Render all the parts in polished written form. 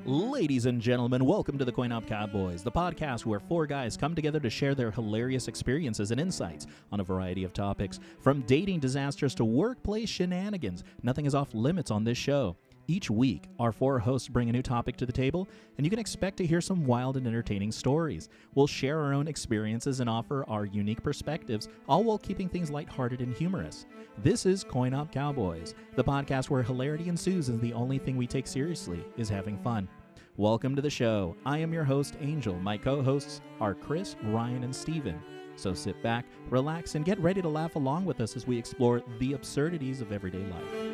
Ladies and gentlemen, welcome to the Coin Op Cowboys, the podcast where four guys come together to share their hilarious experiences and insights on a variety of topics. From dating disasters to workplace shenanigans, nothing is off limits on this show. Each week, our four hosts bring a new topic to the table, and you can expect to hear some wild and entertaining stories. We'll share our own experiences and offer our unique perspectives, all while keeping things lighthearted and humorous. This is Coin Op Cowboys, the podcast where hilarity ensues and the only thing we take seriously is having fun. Welcome to the show. I am your host, Angel. My co-hosts are Chris, Ryan, and Steven. So sit back, relax, and get ready to laugh along with us as we explore the absurdities of everyday life.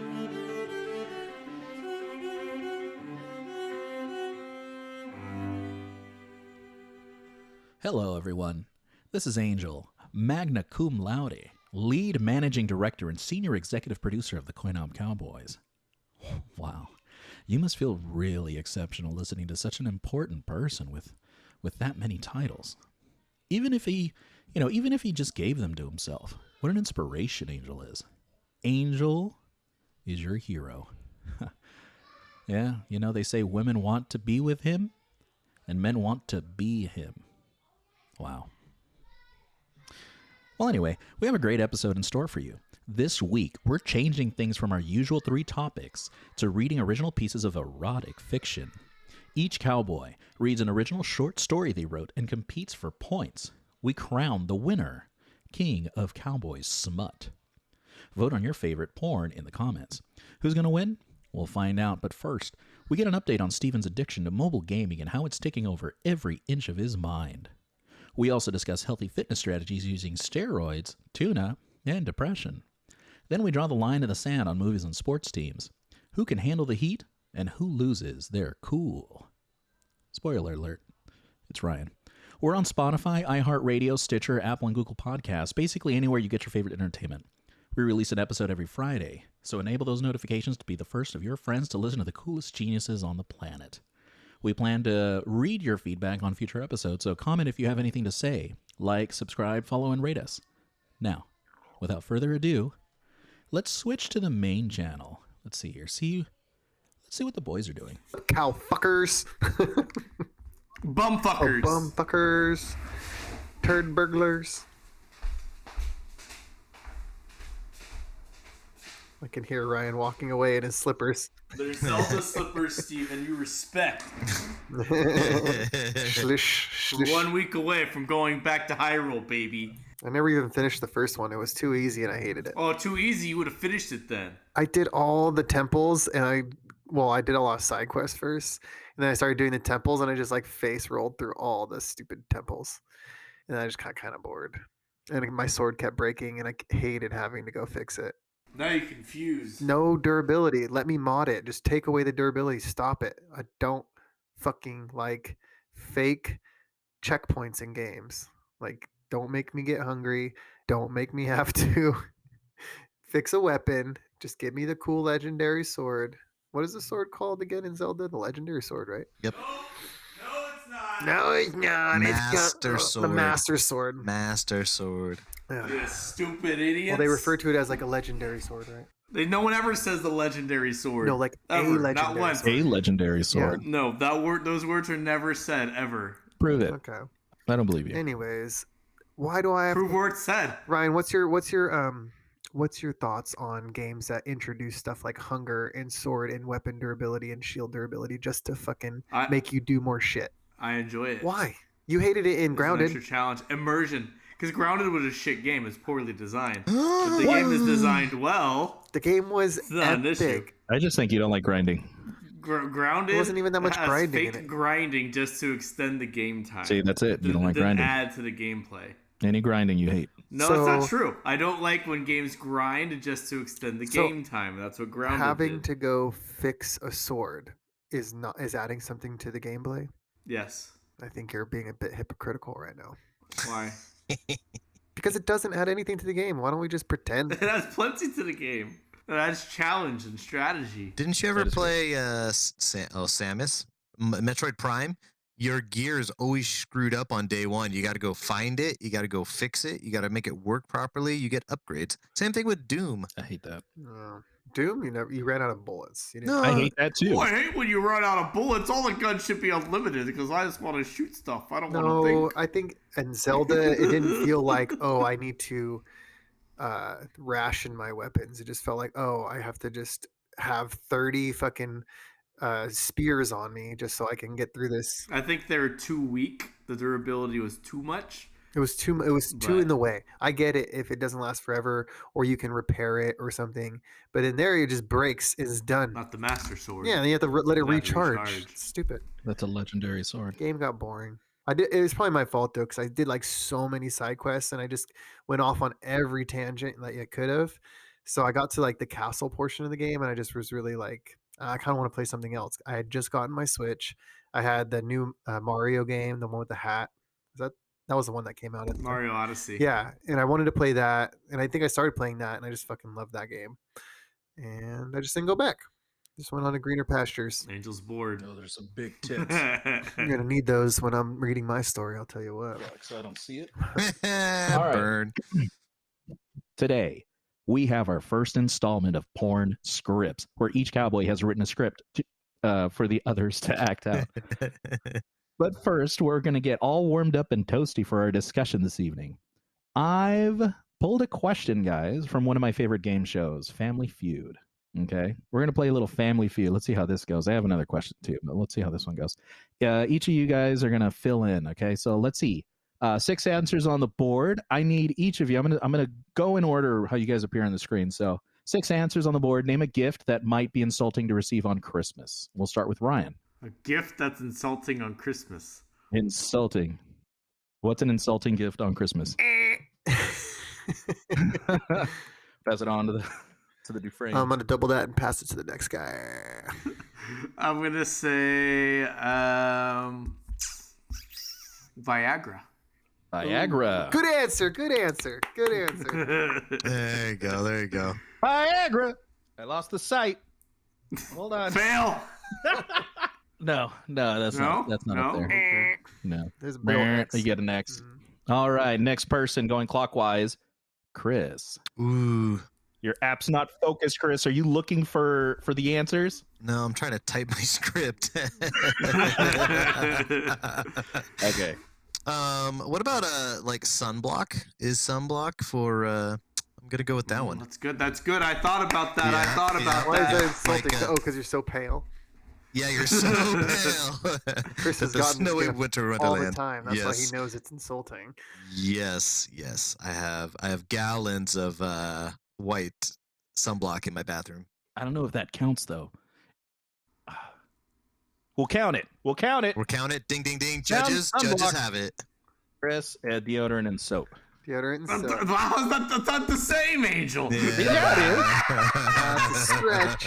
Hello, everyone. This is Angel, magna cum laude, lead managing director and senior executive producer of the Coin Op Cowboys. Wow. You must feel really exceptional listening to such an important person with that many titles. Even if he just gave them to himself. What an inspiration Angel is. Angel is your hero. Yeah, they say women want to be with him and men want to be him. Wow. Well, anyway, we have a great episode in store for you. This week, we're changing things from our usual 3 topics to reading original pieces of erotic fiction. Each cowboy reads an original short story they wrote and competes for points. We crown the winner, King of Cowboys Smut. Vote on your favorite porn in the comments. Who's going to win? We'll find out, but first, we get an update on Steven's addiction to mobile gaming and how it's taking over every inch of his mind. We also discuss healthy fitness strategies using steroids, tuna, and depression. Then we draw the line in the sand on movies and sports teams. Who can handle the heat and who loses their cool? Spoiler alert, it's Ryan. We're on Spotify, iHeartRadio, Stitcher, Apple, and Google Podcasts, basically anywhere you get your favorite entertainment. We release an episode every Friday, so enable those notifications to be the first of your friends to listen to the coolest geniuses on the planet. We plan to read your feedback on future episodes, so comment if you have anything to say. Like, subscribe, follow, and rate us. Now, without further ado, let's switch to the main channel. Let's see here. Let's see what the boys are doing. Cow fuckers. Bum fuckers. Bum fuckers. Turd burglars. I can hear Ryan walking away in his slippers. They're Zelda slippers, Steven. You respect. Shlish, We're shlish. 1 week away from going back to Hyrule, baby. I never even finished the first one. It was too easy and I hated it. Oh, too easy. You would have finished it then. I did all the temples and I did a lot of side quests first. And then I started doing the temples and I just face rolled through all the stupid temples. And I just got kind of bored. And my sword kept breaking and I hated having to go fix it. Now you're confused. No durability. Let me mod it. Just take away the durability. Stop it. I don't fucking like fake checkpoints in games. Don't make me get hungry. Don't make me have to fix a weapon. Just give me the cool legendary sword. What is the sword called again in Zelda? The legendary sword, right? Yep. No, it's not. No, it's not. Master Sword. sword. The Master Sword. Master sword. You stupid idiots. Well, they refer to it as a legendary sword, right? No one ever says the legendary sword. No, ever. a legendary Not once. sword. A legendary sword. No, those words are never said ever. Prove it. Okay. I don't believe you. Anyways, why do I have Prove where it's said. Ryan, what's your thoughts on games that introduce stuff like hunger and sword and weapon durability and shield durability just to fucking make you do more shit? I enjoy it. Why? You hated it in It's Grounded. an extra challenge. Immersion. Because Grounded was a shit game. It's poorly designed. If the game is designed well, The game was it's not an issue. epic. I just think you don't like grinding. Grounded There wasn't even that much has grinding fake in it. grinding just to extend the game time. See, that's it. You don't like Didn't grinding. add to the gameplay. Any grinding you hate. No, So- it's not true. I don't like when games grind just to extend the So, game time. That's what Grounded Having did. to go fix a sword is adding something to the gameplay. Yes. I think you're being a bit hypocritical right now. Why? Because it doesn't add anything to the game. Why don't we just pretend? It adds plenty to the game. It adds challenge and strategy. Didn't you ever That is play Samus? Metroid Prime? Your gear is always screwed up on day one. You got to go find it. You got to go fix it. You got to make it work properly. You get upgrades. Same thing with Doom. I hate that. Doom, you ran out of bullets. You didn't. No. I hate that too. Oh, I hate when you run out of bullets. All the guns should be unlimited because I just want to shoot stuff. I don't want to No, think. I think in Zelda it didn't feel like, oh, I need to ration my weapons. It just felt like, oh, I have to just have 30 fucking spears on me just so I can get through this. I think they're too weak. The durability was too much. It was too in the way. I get it if it doesn't last forever or you can repair it or something, but in there it just breaks, it's done. Not the Master Sword. Yeah, and you have to let it You have to recharge. recharge. It's stupid. That's a legendary sword. Game got boring. It was probably my fault though, because I did like so many side quests and I just went off on every tangent that I could have. So I got to like the castle portion of the game and I just was really like, I kind of want to play something else. I had just gotten my Switch. I had the new Mario game, the one with the hat. That was the one that came out at the time. Mario Odyssey. Yeah, and I wanted to play that, and I think I started playing that, and I just fucking loved that game. And I just didn't go back. Just went on to greener pastures. Angel's bored. Oh, there's some big tits. I'm gonna need those when I'm reading my story. I'll tell you what. So I don't see it. right. Burn. Today, we have our first installment of Porn Scripts, where each cowboy has written a script for the others to act out. But first, we're going to get all warmed up and toasty for our discussion this evening. I've pulled a question, guys, from one of my favorite game shows, Family Feud. Okay, we're going to play a little Family Feud. Let's see how this goes. I have another question too, but let's see how this one goes. Each of you guys are going to fill in. Okay, so let's see. 6 answers on the board. I need each of you. I'm gonna go in order how you guys appear on the screen. So 6 answers on the board. Name a gift that might be insulting to receive on Christmas. We'll start with Ryan. A gift that's insulting on Christmas. Insulting. What's an insulting gift on Christmas? Pass it on to the Dufresne. I'm gonna double that and pass it to the next guy. I'm gonna say Viagra. Viagra. Good answer. Good answer. Good answer. There you go. Viagra. I lost the sight. Hold on. Fail. No, that's not up there. No. There's a Bill X. You get an X. All right, next person going clockwise. Chris. Ooh. Your app's not focused, Chris. Are you looking for the answers? No, I'm trying to type my script. Okay. What about like sunblock? Is sunblock for I'm gonna go with that one. That's good. I thought about that. Yeah, I thought about Why is that that. insulting? Like, Oh, because you're so pale. Yeah, you're so pale. Chris has the gotten snowy gift winter all wonderland. the time. That's why he Yes. knows it's insulting. Yes. I have gallons of white sunblock in my bathroom. I don't know if that counts though. We'll count it. We'll count it. Ding, ding, ding. Judges sunblock. have it. Chris, deodorant and soap. Deodorant and soap. That's not the same, Angel. Yeah, That's a stretch.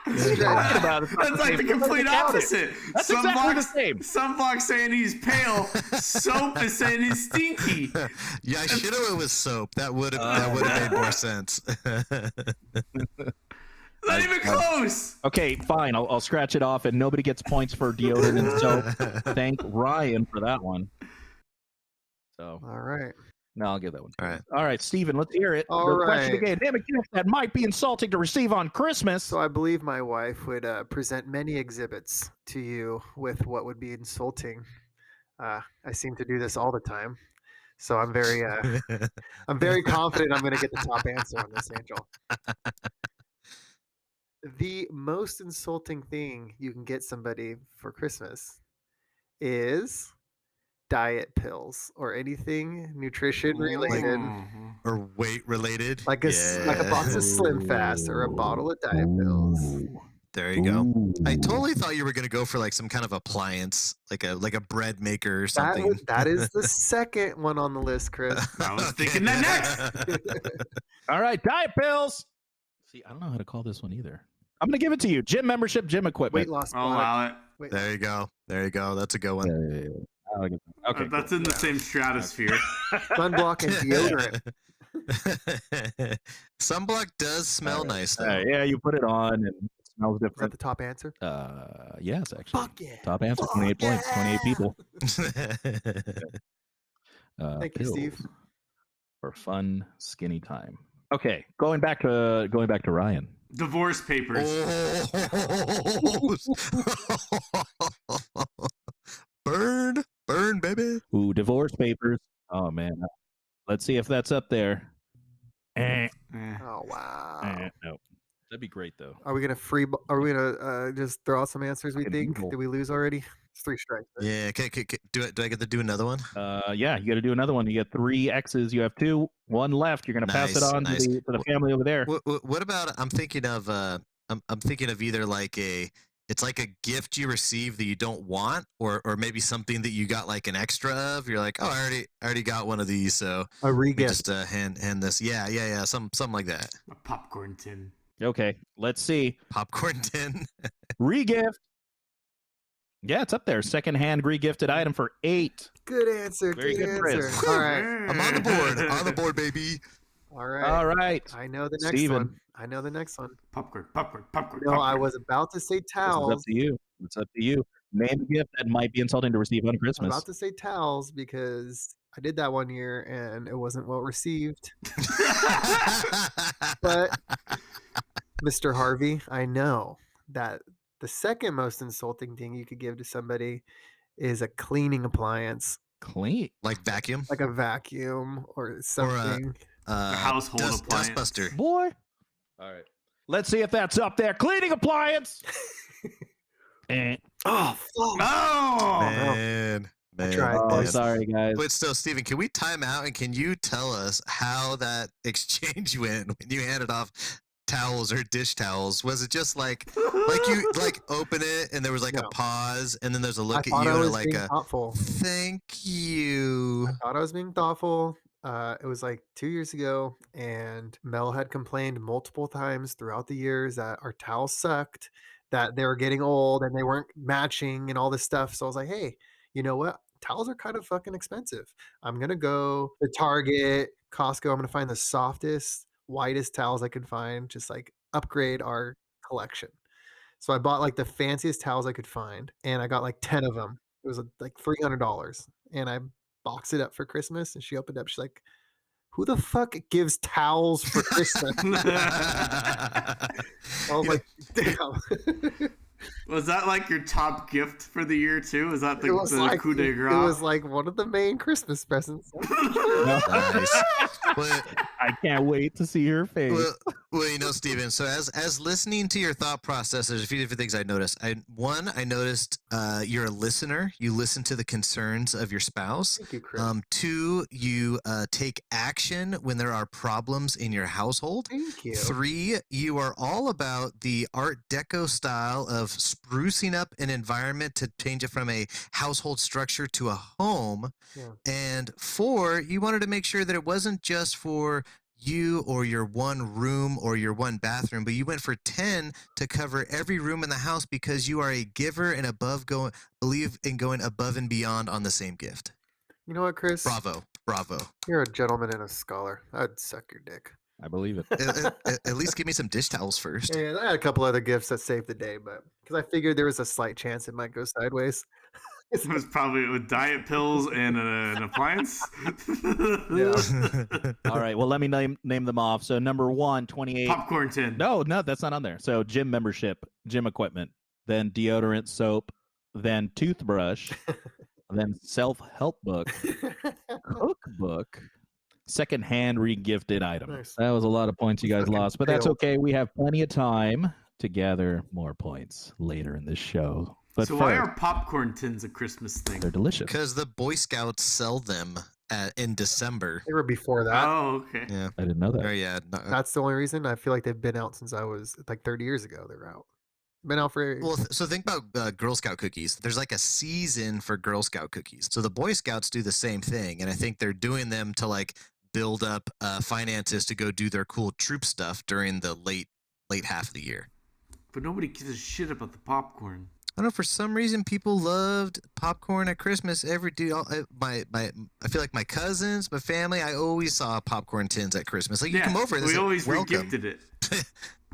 Talking about it. That's like the complete opposite. That's exactly the same. Sunblock saying he's pale. Soap is saying he's stinky. Yeah, I should have went with soap. That would have made more sense. Not even close. Okay, fine. I'll scratch it off, and nobody gets points for deodorant and soap. Thank Ryan for that one. So, All right. no, I'll give that one. All Right, Steven, let's hear it. All Your question right. again. Name a gift that might be insulting to receive on Christmas. So I believe my wife would present many exhibits to you with what would be insulting. I seem to do this all the time, so I'm very confident I'm going to get the top answer on this, Angel. The most insulting thing you can get somebody for Christmas is diet pills or anything nutrition related, or weight related. like a box of Slim Fast or a bottle of diet pills. Ooh. There you go. Ooh. I totally thought you were gonna go for like some kind of appliance, like a bread maker or something. That is the second one on the list, Chris. I was thinking that next. All right, diet pills. See, I don't know how to call this one either. I'm going to give it to you. Gym membership, gym equipment. Weight loss I'll product. allow it. Wait, There you go. That's a good one. Okay. That's in the same stratosphere. sunblock and deodorant. Sunblock does smell nice though. Yeah, you put it on and it smells Is that different. the top answer? Yes, actually. Fuck yeah. Top answer, Fuck 28 points, 28 people. Thank you, Steve. For fun, skinny time. Okay, going back to Ryan. Divorce papers. Oh. Burn, baby. Ooh, divorce papers. Oh man, let's see if that's up there. Eh. Oh wow. No, that'd be great though. Are we gonna Are we gonna just throw out some answers? We Fucking think? Google. Did we lose already? It's 3 strikes. Right? Yeah. Okay. Do I get to do another one? Yeah, you got to do another one. You get 3 X's. You have 2, 1 left. You're gonna pass it Nice, on nice. to the family over there. What about? I'm thinking of either like it's like a gift you receive that you don't want, or maybe something that you got like an extra of. You're like, oh, I already got one of these, so A let me re-gift. just hand this. Yeah, something like that. A popcorn tin. Okay, let's see. Popcorn tin. Regift. Yeah, it's up there. Secondhand re-gifted item for 8. Good answer. Very good good, Chris. answer. All right. I'm on the board. On the board, baby. All right. All right. I know the next Steven. one. I know the next one. Popcorn. No, I was about to say This is up towels. to you. It's up to you. Name a gift that might be insulting to receive on I'm Christmas. about to say towels because I did that one year and it wasn't well received. But Mr. Harvey, I know that the second most insulting thing you could give to somebody is a cleaning appliance, Clean. Like vacuum. like a vacuum or something. A household appliance. Dustbuster. Boy. All right. Let's see if that's up there. Cleaning appliance. Eh. Oh, fuck. Oh! Man. tried Oh, this. sorry, guys. But still, Steven, can we time out and can you tell us how that exchange went when you handed off towels or dish towels? Was it just like you like open it and there was like No. a pause and then there's a I look at thought you I and was like being a thoughtful. thank you. I thought I was being thoughtful. It was like 2 years ago, and Mel had complained multiple times throughout the years that our towels sucked, that they were getting old and they weren't matching and all this stuff. So I was like, hey, you know what? Towels are kind of fucking expensive. I'm gonna go to Target, Costco. I'm gonna find the softest, whitest towels I can find, just like upgrade our collection. So I bought like the fanciest towels I could find, and I got like 10 of them. It was like $300, and I boxed it up for Christmas. And she opened up. She's like, "Who the fuck gives towels for Christmas?" I was You like, "Damn." Was that like your top gift for the year too? Is that the coup de it grace? was like one of the main Christmas presents. Nice. But, I can't wait to see her face. well, you know, Steven, so as listening to your thought process, there's a few different things I noticed. I noticed you're a listener. You listen to the concerns of your spouse. Thank you, Chris. 2, you take action when there are problems in your household. Thank you. 3, you are all about the Art Deco style of sprucing up an environment to change it from a household structure to a home. Yeah. And 4, you wanted to make sure that it wasn't just for you or your one room or your one bathroom, but you went for 10 to cover every room in the house because you are a giver and believe in going above and beyond on the same gift. You know what, Chris? Bravo. You're a gentleman and a scholar. I'd suck your dick. I believe it. At least give me some dish towels first. And I had a couple other gifts that saved the day, but because I figured there was a slight chance it might go sideways. It was probably with diet pills and an appliance. Yeah. All right. Well, let me name them off. So number 1, 28. Popcorn tin. No, that's not on there. So gym membership, gym equipment, then deodorant, soap, then toothbrush, then self-help book, cookbook, secondhand re-gifted item. Nice. That was a lot of points you guys Fucking lost, but that's failed. okay. We have plenty of time to gather more points later in this show. But So first, why are popcorn tins a Christmas thing? they're delicious. Because the Boy Scouts sell them in December. They were before that. Oh, okay. Yeah. I didn't know Oh, that. yeah. No, That's the only reason. I feel like they've been out since I was like 30 years ago. They were out. Been out for. well, so think about Girl Scout cookies. There's like a season for Girl Scout cookies. So the Boy Scouts do the same thing. And I think they're doing them to like build up finances to go do their cool troop stuff during the late half of the year. But nobody gives a shit about the popcorn. I don't know, for some reason people loved popcorn at Christmas. I feel like my cousins, my family, I always saw popcorn tins at Christmas. Like you come over and we they say, always welcome. re-gifted it.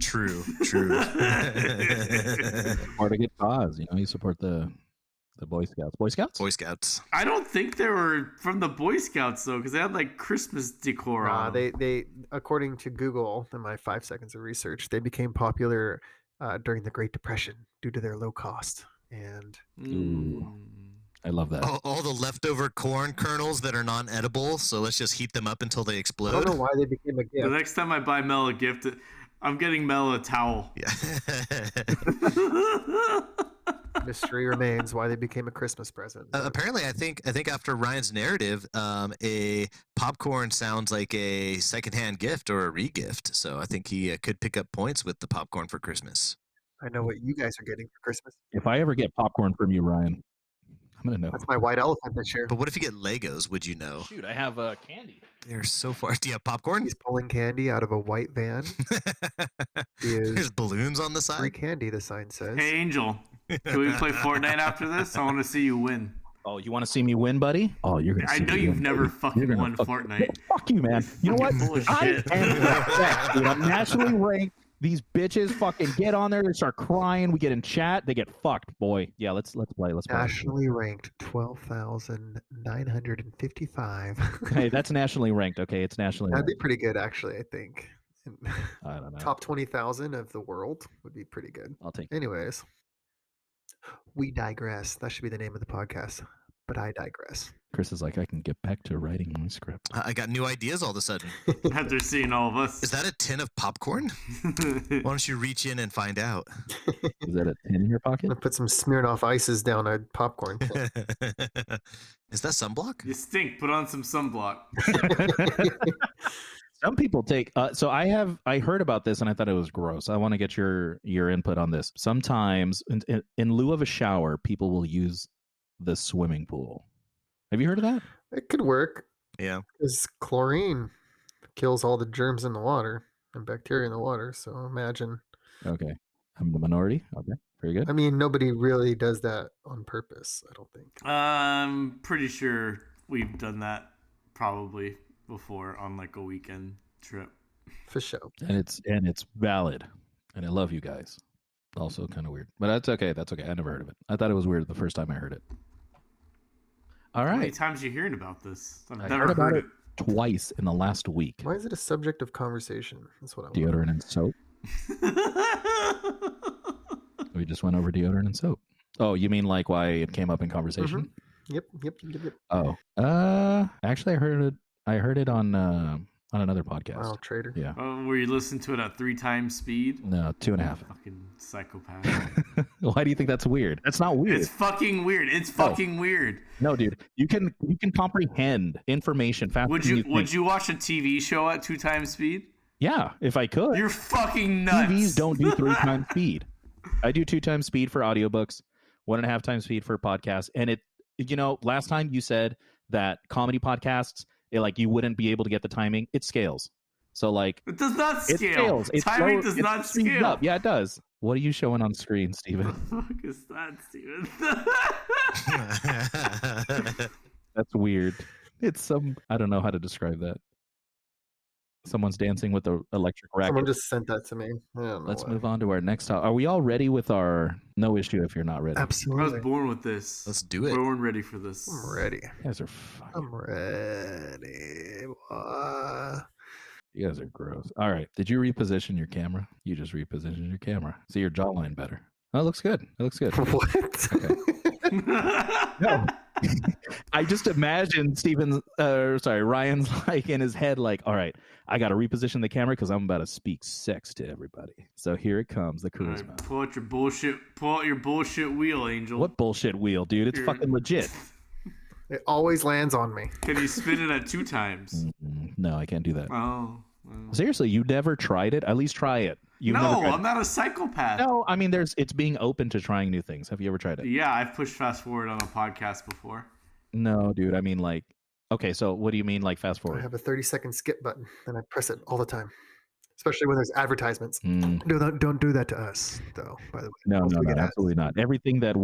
True. Support a good cause. You support the The Boy Scouts. Boy Scouts? Boy Scouts. I don't think they were from the Boy Scouts though, because they had like Christmas decor Nah, on them. they according to Google in my 5 seconds of research, they became popular during the Great Depression due to their low cost. And I love that. All the leftover corn kernels that are non-edible, so let's just heat them up until they I explode. don't know why they became a The gift. next time I buy Mel a gift, I'm getting Mel a towel. Yeah. Mystery remains why they became a Christmas present. but- Apparently, I think after Ryan's narrative, a popcorn sounds like a secondhand gift or a re-gift. So I think he could pick up points with the popcorn for Christmas. I know what you guys are getting for Christmas. If I ever get popcorn from you, Ryan, I'm going to know. That's my white elephant this year. But what if you get Legos? Would you know? Shoot, I have candy. They're so far. Do you have popcorn? He's pulling candy out of a white van. He is There's balloons on the free side. candy, the sign says. Hey Angel, can we play Fortnite after this? I want to see you win. Oh, you want to see me win, buddy? Oh, you're going to I see know me you've win, never baby. fucking You're gonna won fuck- Fortnite. Fuck you, man. You know what? Fucking full of I shit. am the best, dude. I'm nationally ranked. These bitches fucking get on there. They start crying. We get in chat. They get fucked, boy. Yeah, let's play. Let's play. Nationally ranked 12,955. Hey, that's nationally ranked. Okay, it's nationally That'd be ranked. pretty good, actually, I think. And I don't know. top 20,000 of the world would be pretty good. I'll take. Anyways, we digress. That should be the name of the podcast. But I digress. Chris is like, I can get back to writing my script. I got new ideas all of a sudden. After seeing all of us. Is that a tin of popcorn? Why don't you reach in and find out? Is that a tin in your I'm pocket? gonna put some Smirnoff ices down a popcorn. Is that sunblock? You stink. Put on some sunblock. Some people take. So I heard about this and I thought it was gross. I want to get your input on this. Sometimes, in lieu of a shower, people will use the swimming pool. Have you heard of that? It could work Yeah. because chlorine kills all the germs in the water and bacteria in the water. So imagine. Okay, I'm the minority. Okay, very good. I mean, nobody really does that on purpose, I don't think. I'm pretty sure we've done that probably before on like a weekend trip. For sure. And it's valid, and I love you guys. Also, kind of weird, but that's okay. That's okay. I never heard of it. I thought it was weird the first time I heard it. All How many right, times are you hearing about this? I've I never heard about heard it twice in the last week. Why is it a subject of conversation? That's what I want. Deodorant and soap. it. We just went over deodorant and soap. Oh, you mean like why it came up in conversation? Yep. Oh, actually, I heard it on another podcast. Wow, traitor. Yeah, Where you listen to it at 3 times speed? no, 2.5. Fucking psychopath. Why do you think that's weird? That's not weird. It's fucking weird. It's fucking weird. No, dude, you can comprehend information faster. Would than you think. would you watch a TV show at 2 times speed? Yeah, if I could. You're fucking nuts. TVs don't do 3 times speed. I do 2 times speed for audiobooks, 1.5 times speed for podcasts. And last time you said that comedy podcasts, you wouldn't be able to get the timing. It scales. So It does not it scale. scales. It's Timing slow- does it not speeds scale. up. Yeah, it does. What are you showing on screen, Steven? What the fuck is that, Steven? That's weird. It's some, I don't know how to describe that. Someone's dancing with the electric racket. Someone just sent that to me. I don't know Let's why. move on to our next topic. Are we all ready with our no issue if you're not ready? I Absolutely. was born with this. Let's do it. Born ready for this. I'm ready. You guys are fucking, I'm ready. you guys are gross. All right. Did you reposition your camera? You just repositioned your camera. See your jawline better. Oh, it looks good. It looks good. What? Okay. No. I just imagine Ryan's in his head all right, I got to reposition the camera because I'm about to speak sex to everybody. So here it comes, the All right, charisma. pull out your bullshit wheel, Angel. What bullshit wheel, dude? It's Here. fucking legit. It always lands on me. Can you spin it at 2 times? No, I can't do that. Oh. Well. Seriously, you never tried it? At least try it. You've never No, tried I'm not a psychopath. it. No, I mean it's being open to trying new things. Have you ever tried it? Yeah, I've pushed fast forward on a podcast before. No, dude. I mean okay, so what do you mean fast I forward? have a 30-second skip button, and I press it all the time, especially when there's advertisements. Mm, Don't do that to us, though. By the way, no, Else no, we no, get ads. absolutely not. Everything that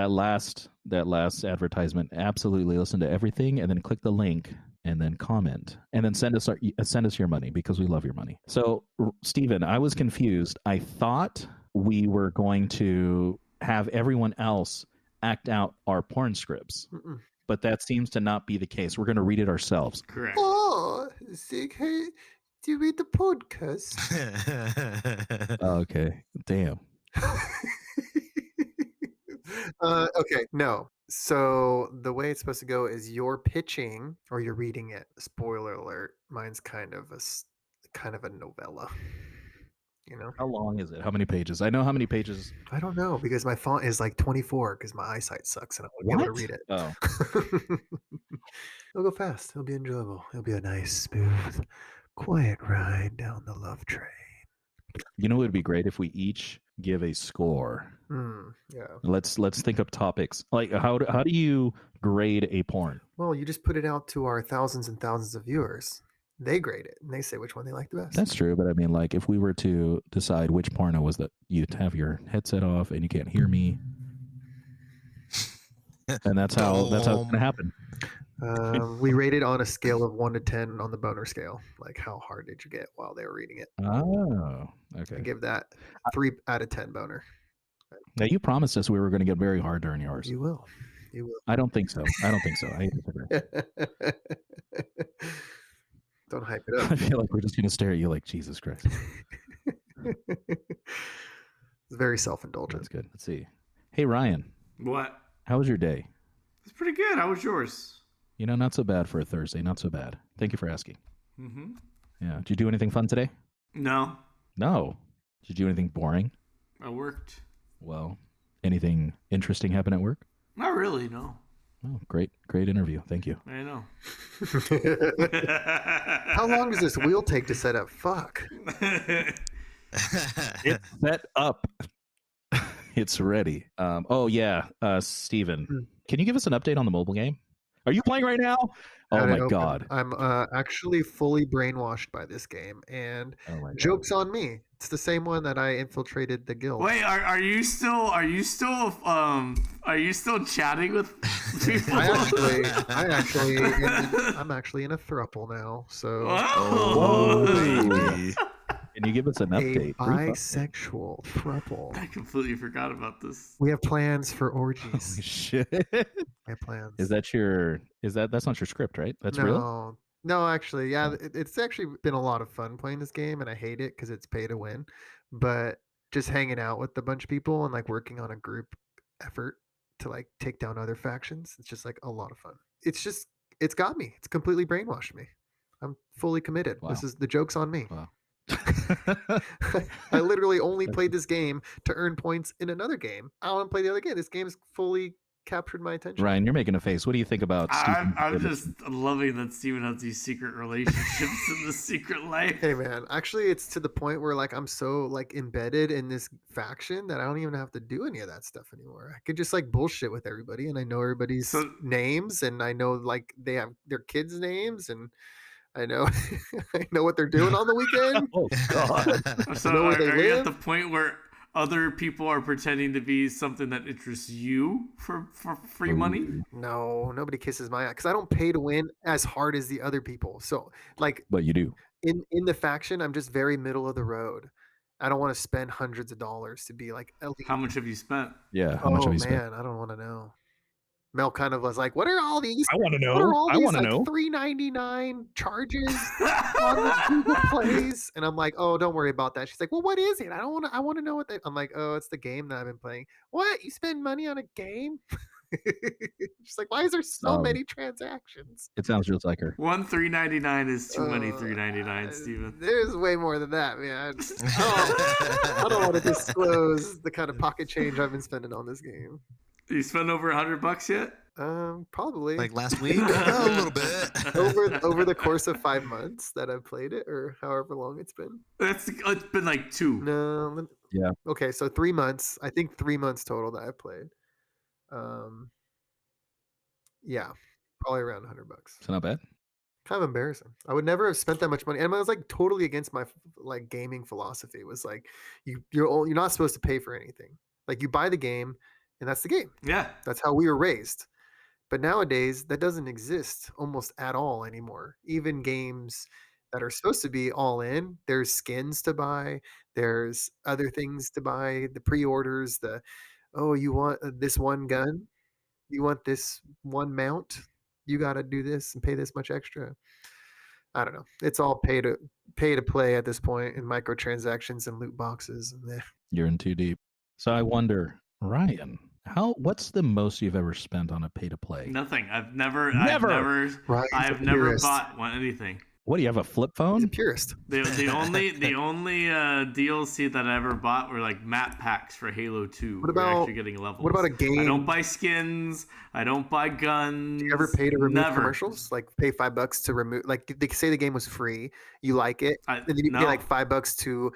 last advertisement, absolutely listen to everything and then click the link and then comment and then send us your money because we love your money. So, Steven, I was confused. I thought we were going to have everyone else act out our porn scripts. Mm-mm. But that seems to not be the case. We're going to read it ourselves. Correct. Oh, Zig, hey, do you read the podcast? Okay. Damn. Okay, no. So the way it's supposed to go is you're pitching or you're reading it. Spoiler alert. Mine's kind of a novella. You know? How long is it? How many pages? I know how many pages. I don't know because my font is like 24 because my eyesight sucks and I won't be able to read it. Oh. It'll go fast. It'll be enjoyable. It'll be a nice, smooth, quiet ride down the love train. You know, it would be great if we each give a score. Yeah. Let's think up topics. Like how do you grade a porn? Well, you just put it out to our thousands and thousands of viewers. They grade it and they say which one they like the best. That's true, but I mean, like, if we were to decide which porno was that, you'd have your headset off and you can't hear me, and that's how it's gonna happen. We rated on a scale of 1 to 10 on the boner scale. Like, how hard did you get while they were reading it? Oh, I okay. give that 3 out of 10 boner. Now you promised us we were going to get very hard during yours. You will. You will. I don't think so. I disagree. Don't hype it up. I feel like we're just going to stare at you like, Jesus Christ. It's very self-indulgent. That's good. Let's see. Hey, Ryan. What? How was your day? It's pretty good. How was yours? You know, not so bad for a Thursday. Not so bad. Thank you for asking. Mm-hmm. Yeah. Did you do anything fun today? No. No. Did you do anything boring? I worked. Well, anything interesting happen at work? Not really, no. Oh, great interview. Thank you. I know. How long does this wheel take to set up? Fuck. It's set up. It's ready. Oh yeah, Steven, can you give us an update on the mobile game? Are you playing right now? Oh my god. I'm actually fully brainwashed by this game, and Oh my god. joke's on me. It's the same one that I infiltrated the guild. Wait, are you still chatting with people? I'm actually in a throuple now. So Whoa. Can you give us an update? a bisexual throuple. I completely forgot about this. We have plans for Holy orgies. shit. We have plans. That's not your script, right? That's real? No, actually, yeah, it's actually been a lot of fun playing this game, and I hate it because it's pay to win. But just hanging out with a bunch of people and like working on a group effort to like take down other factions, it's just like a lot of fun. It's got me. It's completely brainwashed me. I'm fully committed. Wow. This is the joke's on me. Wow. I literally only played this game to earn points in another game. I don't want to play the other game. This game's fully captured my attention. Ryan, you're making a face. What do you think about Steven? I'm just loving that Steven has these secret relationships in the secret life. Hey man, actually it's to the point where like I'm so like embedded in this faction that I don't even have to do any of that stuff anymore. I could just like bullshit with everybody and I know everybody's names and I know like they have their kids' names and I know I know what they're doing on the weekend. Oh god. So are you at the point where other people are pretending to be something that interests you for free money? No, nobody kisses my ass because I don't pay to win as hard as the other people. So like, But you do. In the faction, I'm just very middle of the road. I don't want to spend hundreds of dollars to be like elite. How much have you spent? Yeah. How much have you spent? Man, I don't want to know. Mel kind of was like, "What are all these? I want to know. What are all I these want to like know. $3.99 charges on the Google Plays?" And I'm like, "Oh, don't worry about that." She's like, "Well, what is it? I don't want to. I want to know what they." I'm like, "Oh, it's the game that I've been playing." What? You spend money on a game? She's like, "Why is there so many transactions?" It sounds just like her. One $3.99 is too many $3.99, Steven. There's way more than that, man. I don't want to disclose the kind of pocket change I've been spending on this game. You spent over $100 yet? Probably Like last week? A little bit. over the course of 5 months that I've played it, or however long it's been. It's been like 2. No. Yeah. Okay, so 3 months. I think 3 months total that I've played. Yeah, probably around $100. So not bad. Kind of embarrassing. I would never have spent that much money, and I was like totally against my like gaming philosophy. It was like you're not supposed to pay for anything. Like you buy the game, and that's the game. Yeah. That's how we were raised. But nowadays, that doesn't exist almost at all anymore. Even games that are supposed to be all in, there's skins to buy, there's other things to buy, the pre-orders, oh, you want this one gun? You want this one mount? You got to do this and pay this much extra. I don't know. It's all pay to play at this point, in microtransactions and loot boxes. And You're in too deep. So I wonder, Ryan, what's the most you've ever spent on a pay to play? Nothing. I've Never! never purist. bought anything. What do you have, a flip he's a phone? purist. The only DLC that I ever bought were like map packs for Halo 2. What We're about- actually getting levels. What about a game? I don't buy skins. I don't buy guns. Do you ever pay to remove Never. commercials? Like pay $5 to remove? Like they say the game was free, you like it, and then you pay no. like $5 to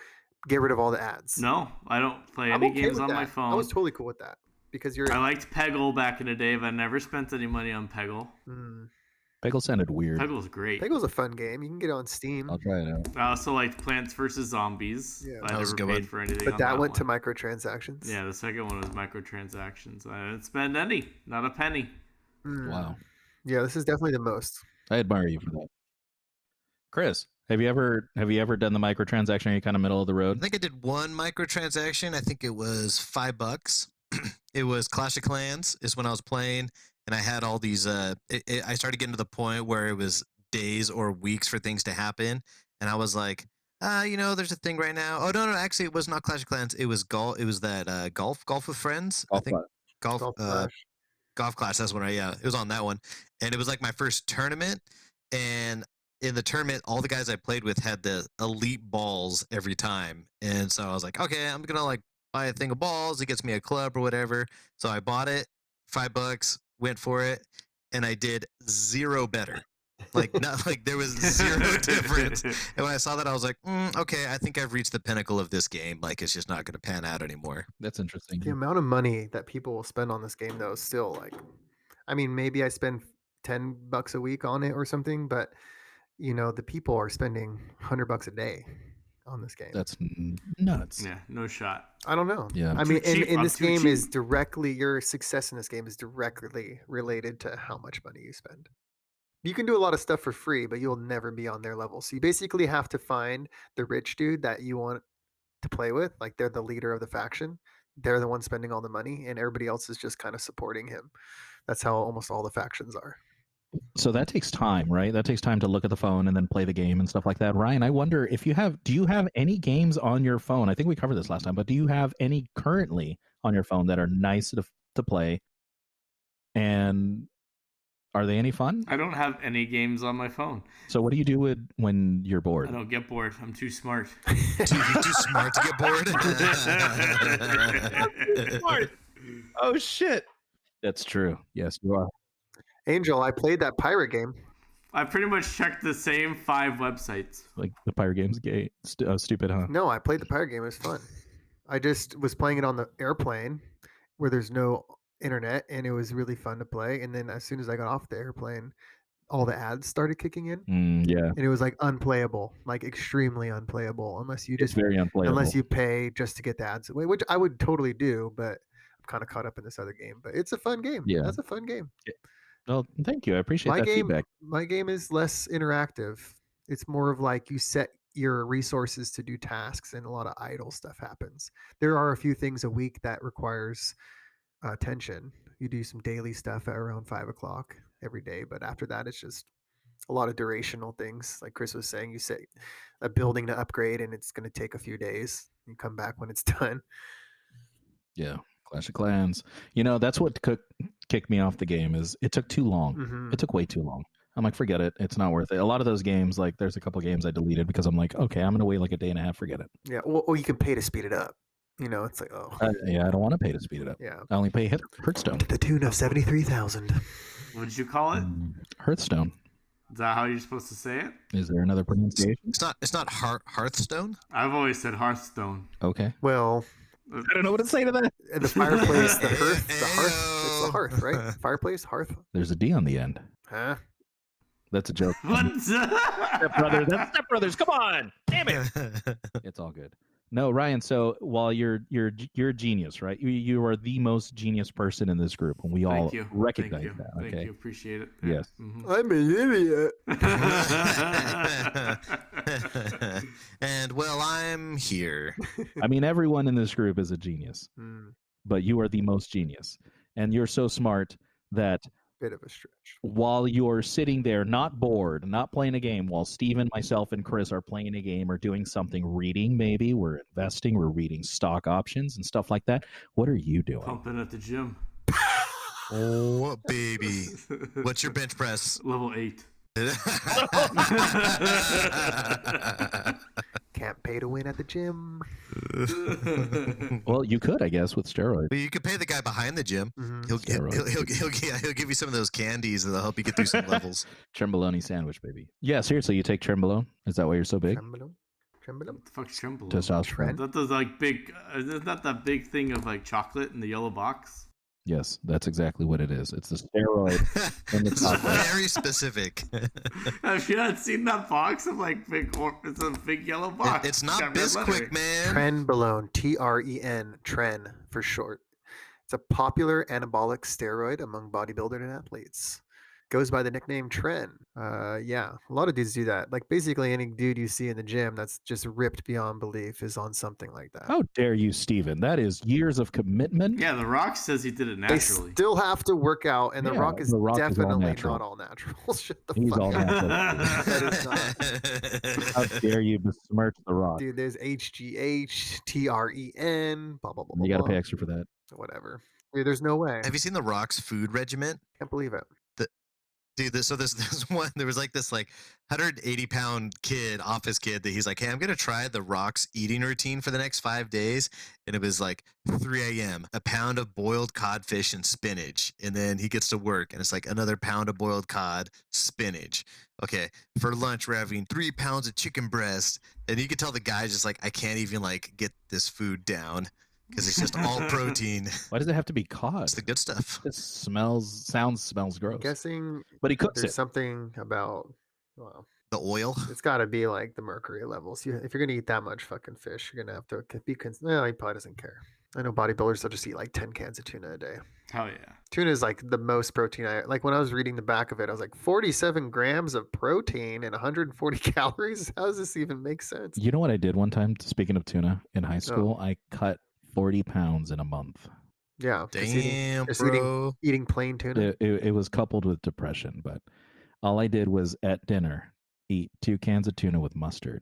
get rid of all the ads. No, I don't play I'm any okay games with on my that. phone. I was totally cool with that because you're. I liked Peggle back in the day, but I never spent any money on Peggle. Peggle sounded weird. Peggle's great. Peggle's a fun game. You can get it on Steam. I'll try it out. I also liked Plants vs. Zombies. Yeah. I That was never a good paid one. for anything But on that went to one. microtransactions. Yeah, the second one was microtransactions. I didn't spend any. Not a penny. Wow. Yeah, this is definitely the most. I admire you for that. Chris, have you ever done the microtransaction? Are you kind of middle of the I road? think I did one microtransaction. I think it was $5. It was Clash of Clans is when I was playing, and I had all these. I started getting to the point where it was days or weeks for things to happen, and I was like, there's a thing right now. Oh no, actually, it was not Clash of Clans. It was golf. It was that golf with friends. I think golf. Golf Clash. That's when it was on that one, and it was like my first tournament, and in the tournament, all the guys I played with had the elite balls every time. And so I was like, okay, I'm going to like buy a thing of balls. It gets me a club or whatever. So I bought it, $5, went for it, and I did zero better. Like, not like there was zero difference. And when I saw that, I was like, okay, I think I've reached the pinnacle of this game. Like, it's just not going to pan out anymore. That's interesting. The amount of money that people will spend on this game, though, is still like, I mean, maybe I spend $10 a week on it or something, but the people are spending $100 a day on this game. That's nuts. Yeah, no shot. I don't know. Yeah. I mean, cheap. and I'm this too game is cheap. directly, your success in this game is directly related to how much money you spend. You can do a lot of stuff for free, but you'll never be on their level. So you basically have to find the rich dude that you want to play with. Like they're the leader of the faction. They're the one spending all the money, and everybody else is just kind of supporting him. That's how almost all the factions are. So that takes time, right? That takes time to look at the phone and then play the game and stuff like that. Ryan, I wonder if do you have any games on your phone? I think we covered this last time, but do you have any currently on your phone that are nice to play? And are they any fun? I don't have any games on my phone. So what do you do when you're bored? I don't get bored. I'm too smart. Too smart to get bored. Oh shit. That's true. Yes, you are. Angel, I played that pirate game. I pretty much checked the same 5 websites. Like the pirate game's gay. Stupid, huh? No, I played the pirate game. It was fun. I just was playing it on the airplane where there's no internet, and it was really fun to play. And then as soon as I got off the airplane, all the ads started kicking in. Yeah. And it was like unplayable, like extremely unplayable, unless you It's just very unplayable. unless you pay just to get the ads away, which I would totally do, but I'm kind of caught up in this other game. But it's a fun game. Yeah. That's a fun game. Well, thank you. I appreciate My that game, feedback. my game is less interactive. It's more of like you set your resources to do tasks, and a lot of idle stuff happens. There are a few things a week that requires attention. You do some daily stuff at around 5:00 every day, but after that, it's just a lot of durational things. Like Chris was saying, you set a building to upgrade, and it's going to take a few days. You come back when it's done. Yeah. Clash of Clans. That's what kicked me off the game is it took too long. Mhm. It took way too long. I'm like, forget it. It's not worth it. A lot of those games, like there's a couple games I deleted because I'm like, okay, I'm going to wait like a day and a half. Forget it. Yeah. Or you can pay to speed it up. It's like, oh, I don't want to pay to speed it up. yeah. I only pay Hearthstone. To the tune of 73,000. What did you call it? Hearthstone. Is that how you're supposed to say it? Is there another pronunciation? It's not Hearthstone. I've always said Hearthstone. Okay. Well, I don't know what to say to that. and the fireplace, the hearth, it's the hearth, right? Fireplace, hearth. There's a D on the end. Huh? That's a joke. What? Stepbrothers. That's Stepbrothers. Come on. Damn it. It's all good. No, Ryan. So while you're a genius, right? You are the most genius person in this group, and we all Thank you. recognize Thank you. that. Thank Okay. you. Appreciate it. Yes. Mhm. I'm an idiot. And well, I'm here. I mean, everyone in this group is a genius. but you are the most genius. And you're so smart that Bit of a stretch. while you're sitting there not bored, not playing a game, while Steven, myself, and Chris are playing a game or doing something, reading maybe, we're investing, we're reading stock options and stuff like that, what are you doing? Pumping at the gym. Oh, baby. What's your bench press? Level 8. Can't pay to win at the gym. Well, you could, I guess, with steroids. Well, you could pay the guy behind the gym. Mhm. He'll give you some of those candies that'll help you get through some levels. Trembolone sandwich, baby. Yeah, seriously, you take Trembolone? Is that why you're so big? Trembolone? What the fuck's tremble? Testosterone? That does like big. Isn't that that big thing of like chocolate in the yellow box? Yes, that's exactly what it is. It's the steroid. And the It's chocolate. very specific. Have you not seen that box of like big? It's a big yellow box. It's got not red Bisquick, lettering. man. Trenbolone, Tren, Tren for short. It's a popular anabolic steroid among bodybuilders and athletes. Goes by the nickname Tren. Yeah, a lot of dudes do that. Like basically any dude you see in the gym that's just ripped beyond belief is on something like that. How dare you, Steven? That is years of commitment. Yeah, The Rock says he did it They naturally. still have to work out, and The Yeah, Rock is The Rock is all definitely natural. not all natural. Shut the He's fuck all up. natural. That is not. How dare you besmirch The Rock? Dude, there's HGH, TREN, blah, blah, blah, blah. You got to pay blah. extra for that. Whatever. Dude, there's no way. Have you seen The Rock's food regiment? Can't believe it. Dude, this one, there was like this 180-pound office kid that he's like, hey, I'm going to try The Rock's eating routine for the next 5 days. And it was like 3 a.m., a pound of boiled codfish and spinach. And then he gets to work and it's like another pound of boiled cod, spinach. Okay, for lunch, we're having 3 pounds of chicken breast. And you can tell the guy's just like, I can't even get this food down because it's just all protein. Why does it have to be cod? It's the good stuff. It smells gross. I'm guessing But he cooks there's it. something about, well, The oil. it's got to be like the mercury levels. If you're going to eat that much fucking fish, you're going to have to be, well, he probably doesn't care. I know bodybuilders will just eat like 10 cans of tuna a day. Hell yeah. Tuna is like the most protein. Like when I was reading the back of it, I was like 47 grams of protein and 140 calories. How does this even make sense? You know what I did one time, speaking of tuna, in high school? I cut 40 pounds in a month. Yeah. Damn, just bro. eating plain tuna. It was coupled with depression, but all I did was at dinner eat 2 cans of tuna with mustard.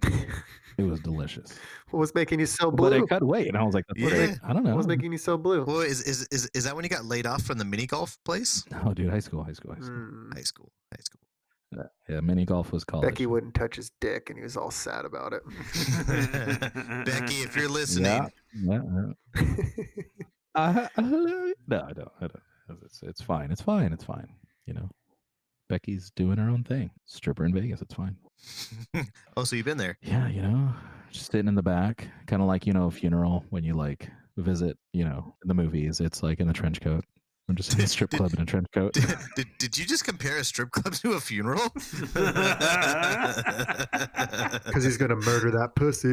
It was delicious. What was making you so But I blue? cut weight, and I was like, that's Yeah. great. I don't know. What was making you so blue? Well, is that when you got laid off from the mini golf place? No, dude, high school. Mm. High school. Yeah, mini golf was college. Becky wouldn't touch his dick, and he was all sad about it. Becky, if you're listening, Yeah. No, I don't. It's fine. It's fine. You know, Becky's doing her own thing. Stripper in Vegas. It's fine. oh, so you've been there? Yeah, just sitting in the back, kind of like a funeral when you visit. In the movies, it's like in a trench coat. I'm just in a strip club in a trench coat. Did you just compare a strip club to a funeral? Because he's gonna murder that pussy.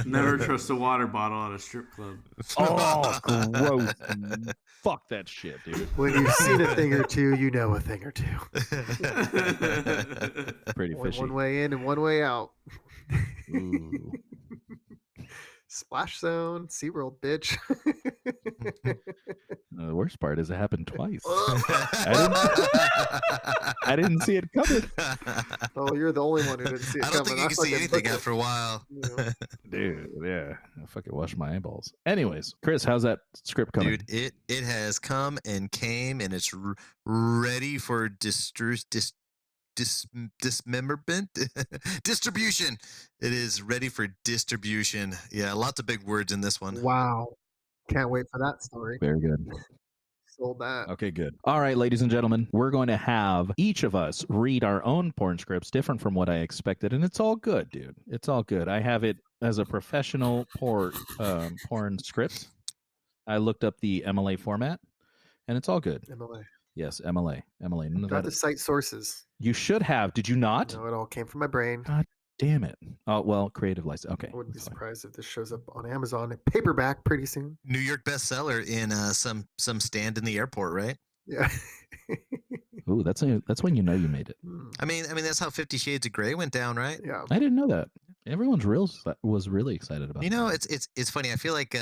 Never trust a water bottle at a strip club. Oh, gross! Fuck that shit, dude. When you've seen a thing or two, you know a thing or two. Pretty Only fishy. one way in and one way out. Ooh. Splash Zone, SeaWorld, bitch. The worst part is it happened twice. I didn't see it coming. Oh, you're the only one who didn't see it I don't coming. think you can see fucking anything booked it. after a while. Yeah. Dude, yeah. I fucking wash my eyeballs. Anyways, Chris, how's that script coming? Dude, it has come and came, and it's ready for dismemberment distribution. It is ready for distribution. Yeah, lots of big words in this one. Wow. Can't wait for that story. Very good. Sold that. Okay, good. All right, ladies and gentlemen, we're going to have each of us read our own porn scripts, different from what I expected, and it's all good, dude. It's all good. I have it as a professional porn script. I looked up the MLA format, and it's all good. MLA. Yes, MLA. None of Got that. to cite sources. You should have. Did you not? No, it all came from my brain. Damn it. Oh, well, creative license. Okay. I wouldn't be that's fine. surprised if this shows up on Amazon in paperback pretty soon. New York bestseller in some stand in the airport, right? Yeah. Ooh, that's when you know you made it. Hmm. I mean that's how 50 Shades of Grey went down, right? Yeah. I didn't know that. Everyone's was really excited about You know, that. it's funny. I feel like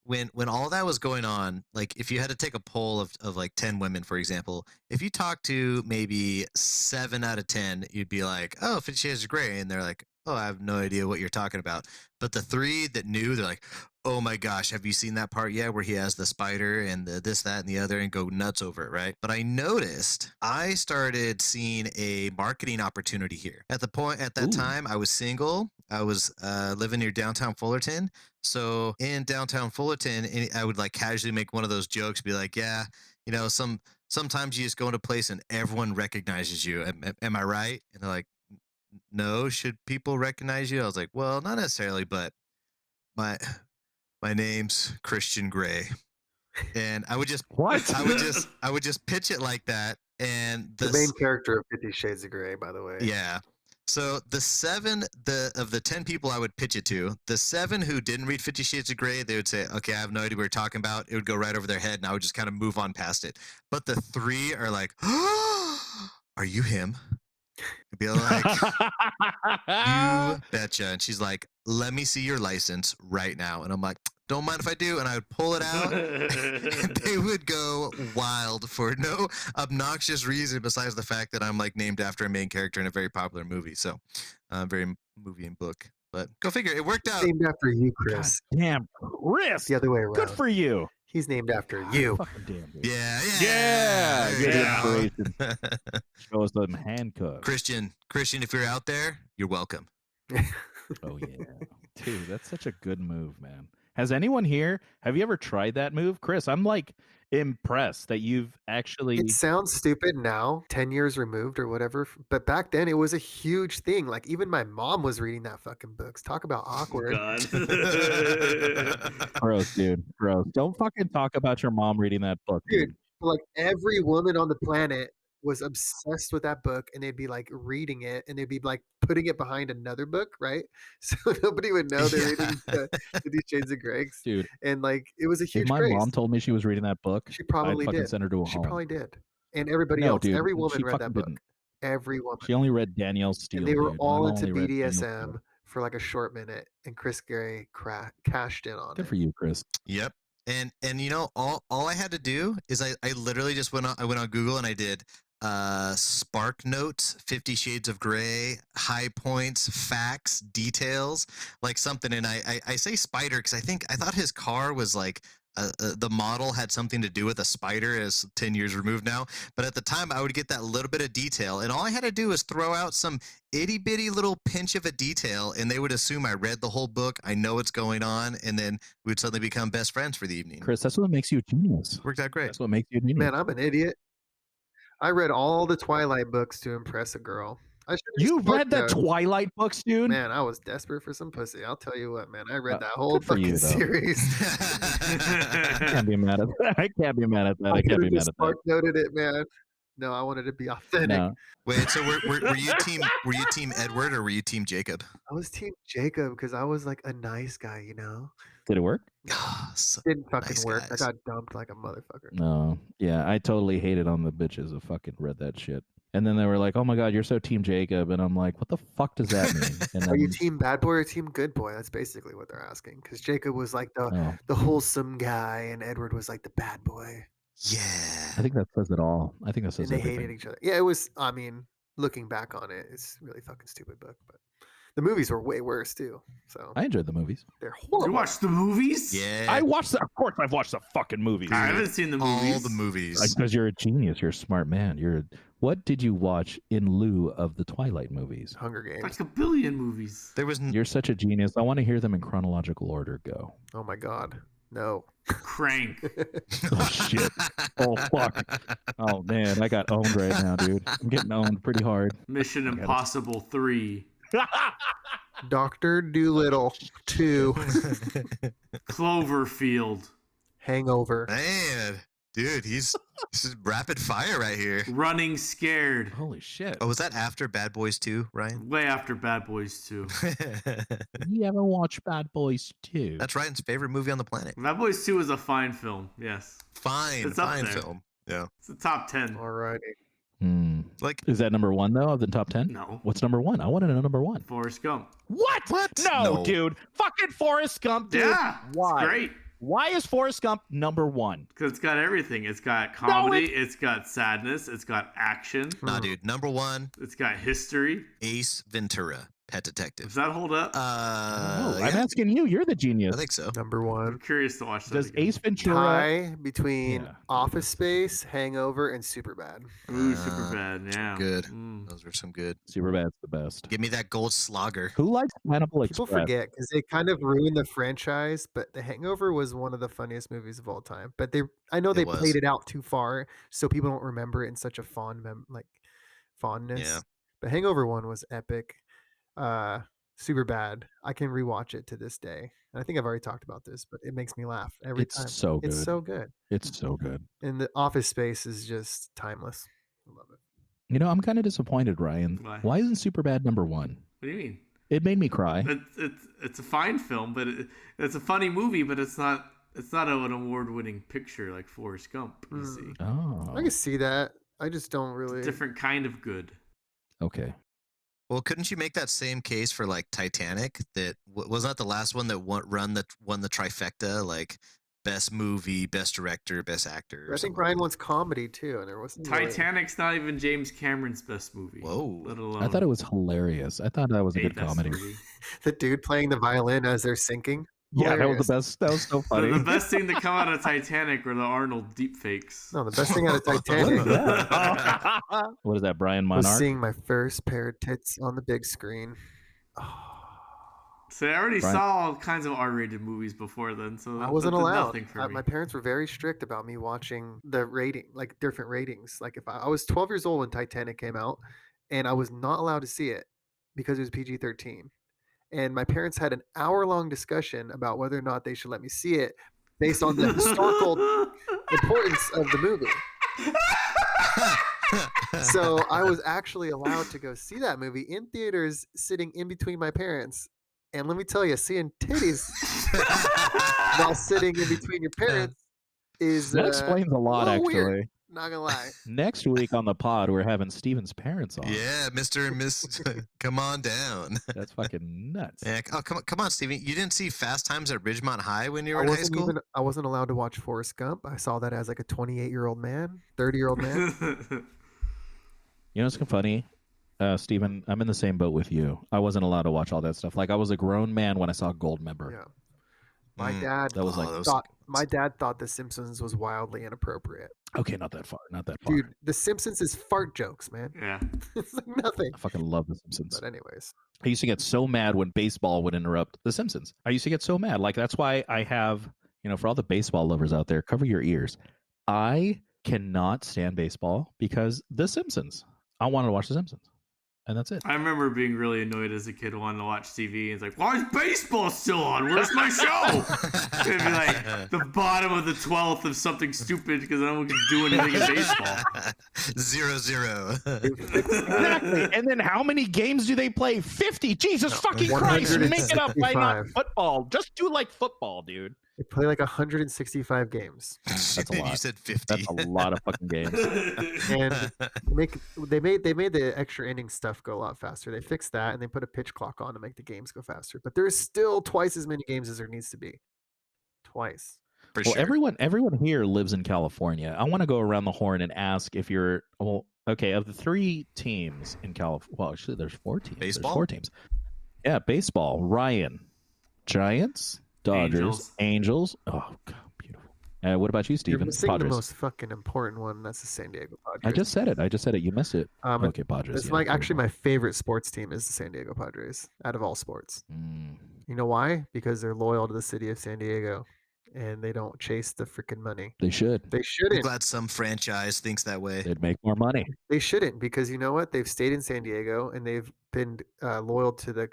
when all that was going on, like if you had to take a poll of like 10 women, for example, if you talk to maybe 7 out of 10, you'd be like, "Oh, 50 Shades of Grey," and they're like, "Oh, I have no idea what you're talking about." But the 3 that knew, they're like, "Oh my gosh, have you seen that part yet where he has the spider and the this, that, and the other, and go nuts over it?" Right? But I noticed I started seeing a marketing opportunity here. At that Ooh. time, I was single. I was living near downtown Fullerton. So in downtown Fullerton, I would like casually make one of those jokes, be like, "Yeah, you know, sometimes you just go into a place and everyone recognizes you. Am I right?" And they're like, "No, should people recognize you?" I was like, "Well, not necessarily, but my my name's Christian Grey." And I would just What? I would just pitch it like that. And The main character of 50 Shades of Grey, by the way. yeah. So the 7 of the 10 people I would pitch it to, the 7 who didn't read 50 Shades of Grey, they would say, "Okay, I have no idea what you're talking about." It would go right over their head, and I would just kind of move on past it. But the 3 are like, "Are you him?" I'd be like, "You betcha." And she's like, "Let me see your license right now." And I'm like, "Don't mind if I do." And I would pull it out, and they would go wild for no obnoxious reason besides the fact that I'm like named after a main character in a very popular movie. So, very movie and book. But go figure, it worked out. Named after you, God Chris. damn, Chris. The other way around. Good for you. He's named after you. Fucking damn, dude. Yeah, Yeah, there you're you the Yeah. inspiration. Show us them handcuffs. Christian, if you're out there, you're welcome. Oh yeah, dude, that's such a good move, man. Has anyone here? Have you ever tried that move, Chris? I'm like impressed that you've actually. It sounds stupid now, 10 years removed or whatever, but back then it was a huge thing. Like even my mom was reading that fucking books. Talk about awkward. God. Gross, dude. Gross. Don't fucking talk about your mom reading that book, Dude, dude. like every woman on the planet was obsessed with that book, and they'd be like reading it, and they'd be like putting it behind another book, right? So nobody would know they're reading the 50 Shades of Grey. Dude, And like it was a if huge my craze. mom told me she was reading that book, She I'd probably fucking did. send her to a She home. probably did. And everybody No, else, dude, every woman she read that fucking book. didn't. Every woman. She only read Danielle Steele, And they were dude. all My mom into only read Danielle BDSM Steele. for like a short minute, and Chris Gray cashed in on Good it. for you, Chris. Yep. And you know, all I had to do is I literally just went on Google and I did Spark Notes, 50 Shades of Grey, high points, facts, details, like something. And I say spider because I thought his car was like the model had something to do with a spider, as 10 years removed now. But at the time, I would get that little bit of detail, and all I had to do was throw out some itty bitty little pinch of a detail, and they would assume I read the whole book, I know what's going on, and then we would suddenly become best friends for the evening. Chris, that's what makes you a genius. Worked out great. That's what makes you a genius. Man, I'm an idiot. I read all the Twilight books to impress a girl. I should have You just read the Spark Notes. Twilight books, dude? Man, I was desperate for some pussy. I'll tell you what, man. I read that whole good for fucking you, though. series. I can't be mad at that. I can't be mad at that. I I can't could be have mad just at that. Spark noted it, man. No, I wanted to be authentic. No. Wait, so were you team Edward or were you team Jacob? I was team Jacob because I was like a nice guy, you know? Did it work? Didn't fucking nice work. guys. I got dumped like a motherfucker. No. Yeah, I totally hated on the bitches who fucking read that shit. And then they were like, "Oh my god, you're so team Jacob," and I'm like, "What the fuck does that mean?" And Are you then, team bad boy or team good boy? That's basically what they're asking. Because Jacob was like oh, the wholesome guy, and Edward was like the bad boy. Yeah. I think that says it all. I think that And says they everything. hated each other. Yeah, it was. I mean, looking back on it, it's a really fucking stupid book. But the movies were way worse too. So I enjoyed the movies. they're You horrible. watch the movies? Yeah. I watched the, of course I've watched the fucking movies. I haven't seen the movies. all the movies. Because you're a genius. You're a smart man. What did you watch in lieu of the Twilight movies? Hunger Games. Like a billion movies. There was You're such a genius. I want to hear them in chronological order. Go. Oh my god, no. Crank. Oh shit. Oh fuck. Oh man, I got owned right now, dude. I'm getting owned pretty hard. Mission I gotta- Impossible 3. Dr. Doolittle 2. Cloverfield. Hangover. Man, dude, this is rapid fire right here. Running Scared. Holy shit. Oh, was that after Bad Boys 2, Ryan? Way after Bad Boys 2. You ever watch Bad Boys 2? That's Ryan's favorite movie on the planet. Bad Boys 2 is a fine film. Yes. Fine It's up there. film. Yeah. It's a top 10. Alrighty. Like, Is that number one though of the top 10? No. What's number one? I want to know number one. Forrest Gump. What? No, No. dude. Fucking Forrest Gump, dude. Yeah. Why? It's great. Why is Forrest Gump number one? Because it's got everything. It's got comedy. It's got sadness. It's got action. nah, dude. Number one, It's got history. Ace Ventura, Pet Detective. Does that hold up? No, I'm Yeah, asking you. You're the I genius. think so. Number I'm one. curious to watch that. Does again. Ace Ventura? Tie between Yeah. Office Space, Hangover, and Superbad. Ooh, super bad. Yeah. Good. Mm. Those are some good. Superbad's the best. Give me that gold slogger. Who likes Pineapple People Express? forget because they kind of ruined the franchise, but The Hangover was one of the funniest movies of all time. But I know It they was. played it out too far, so people don't remember it in such a fondness. Yeah. But Hangover one was epic. Super bad. I can rewatch it to this day. And I think I've already talked about this, but it makes me laugh every It's time. so good. It's so good. It's so good. And the Office Space is just timeless. I love it. You know, I'm kind of disappointed, Ryan. Why? Why isn't Superbad number one? What do you mean? It made me cry. It's a fine film, but it's a funny movie, but it's not an award-winning picture like Forrest Gump. You see, Oh, I can see that. I just don't really. different kind of good. okay. Well, couldn't you make that same case for like Titanic? That was not the last one that won the trifecta, like best movie, best director, best actor. or I something think like Brian that. wants comedy too, and there wasn't. really- Titanic's not even James Cameron's best movie. Whoa. Let alone. I thought it was hilarious. I thought that was a good best comedy. movie. The dude playing the violin as they're sinking. Yeah, that was Hilarious. the best. That was so funny. The best thing to come out of Titanic were the Arnold deepfakes. No, the best thing out of What Titanic is that? What is that, Brian was Monarch? seeing my first pair of tits on the big screen. So I already Brian- saw all kinds of R-rated movies before then, so I wasn't that did allowed. Nothing for me. My parents were very strict about me watching the rating, like different ratings. Like if I was 12 years old when Titanic came out, and I was not allowed to see it because it was PG-13. And my parents had an hour-long discussion about whether or not they should let me see it based on the historical importance of the movie. So I was actually allowed to go see that movie in theaters, sitting in between my parents. And let me tell you, seeing titties while sitting in between your parents is That explains a lot, little actually. weird. Not gonna lie. Next week on the pod, we're having Steven's parents on. Yeah, Mr. and Miss, come on down. That's fucking nuts. Yeah, oh, come on, Steven. You didn't see Fast Times at Ridgemont High when you were I in high wasn't school? I wasn't allowed to watch Forrest Gump. I saw that as like a 28-year-old man, 30-year-old man. You know what's funny? Steven, I'm in the same boat with you. I wasn't allowed to watch all that stuff. Like, I was a grown man when I saw Goldmember. Yeah. My Mm, dad That was like, those- thought my dad thought The Simpsons was wildly inappropriate. okay, not that far. Not that far. Dude, The Simpsons is fart jokes, man. Yeah. It's like nothing. I fucking love The Simpsons. But anyways, I used to get so mad when baseball would interrupt The Simpsons. I used to get so mad. Like, that's why I have, you know, for all the baseball lovers out there, cover your ears. I cannot stand baseball because The Simpsons. I wanted to watch The Simpsons. And that's it. I remember being really annoyed as a kid wanting to watch TV. It's like, why is baseball still on? Where's my show? It'd be like the bottom of the 12th of something stupid because I don't do anything in baseball. 0-0. Exactly. And then how many games do they play? 50. Jesus fucking Christ. Make it up. Why not 165. football? Just do like football, dude. they play like 165 games. That's a lot. You said 50. That's a lot of fucking games. And they made the extra inning stuff go a lot faster. They fixed that and they put a pitch clock on to make the games go faster. But there's still twice as many games as there needs to be. Twice. For Well, sure. everyone here lives in California. I want to go around the horn and ask if you're okay. Of the 3 teams in California, well, actually, there's 4 teams. Baseball? There's 4 teams. Yeah, baseball. Ryan, Giants, Dodgers, Angels. Oh, God, beautiful. What about you, You're Steven? missing the Padres. most fucking important one. That's the San Diego Padres. I just said it. You missed it. Okay, Padres. It's yeah, like actually beautiful. my favorite sports team is the San Diego Padres out of all sports. Mm, You know why? Because they're loyal to the city of San Diego and they don't chase the freaking money. they should. They I'm shouldn't. glad some franchise thinks that way. They'd make more money. They shouldn't because you know what? They've stayed in San Diego and they've been loyal to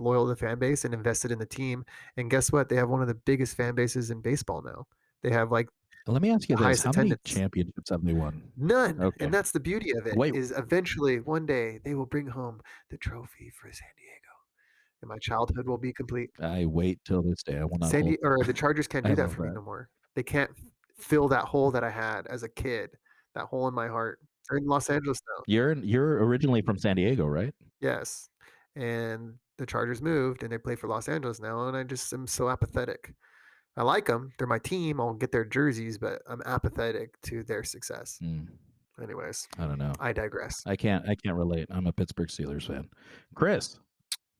loyal to the fan base and invested in the team. And guess what? They have one of the biggest fan bases in baseball now. They have like Let me ask you The this: highest how many attendance. championships have they won? none. Okay. And that's the beauty of it. Wait. Is eventually one day they will bring home the trophy for San Diego. And my childhood will be complete. I wait till this day. I will not. The Chargers can't I do that love for me that. no more. They can't fill that hole that I had as a kid, that hole in my heart. They're in Los Angeles now. You're originally from San Diego, right? Yes. And the Chargers moved and they play for Los Angeles now. And I just am so apathetic. I like them. They're my team. I'll get their jerseys, but I'm apathetic to their success. Anyways, I don't know. I digress. I can't relate. I'm a Pittsburgh Steelers fan. Chris.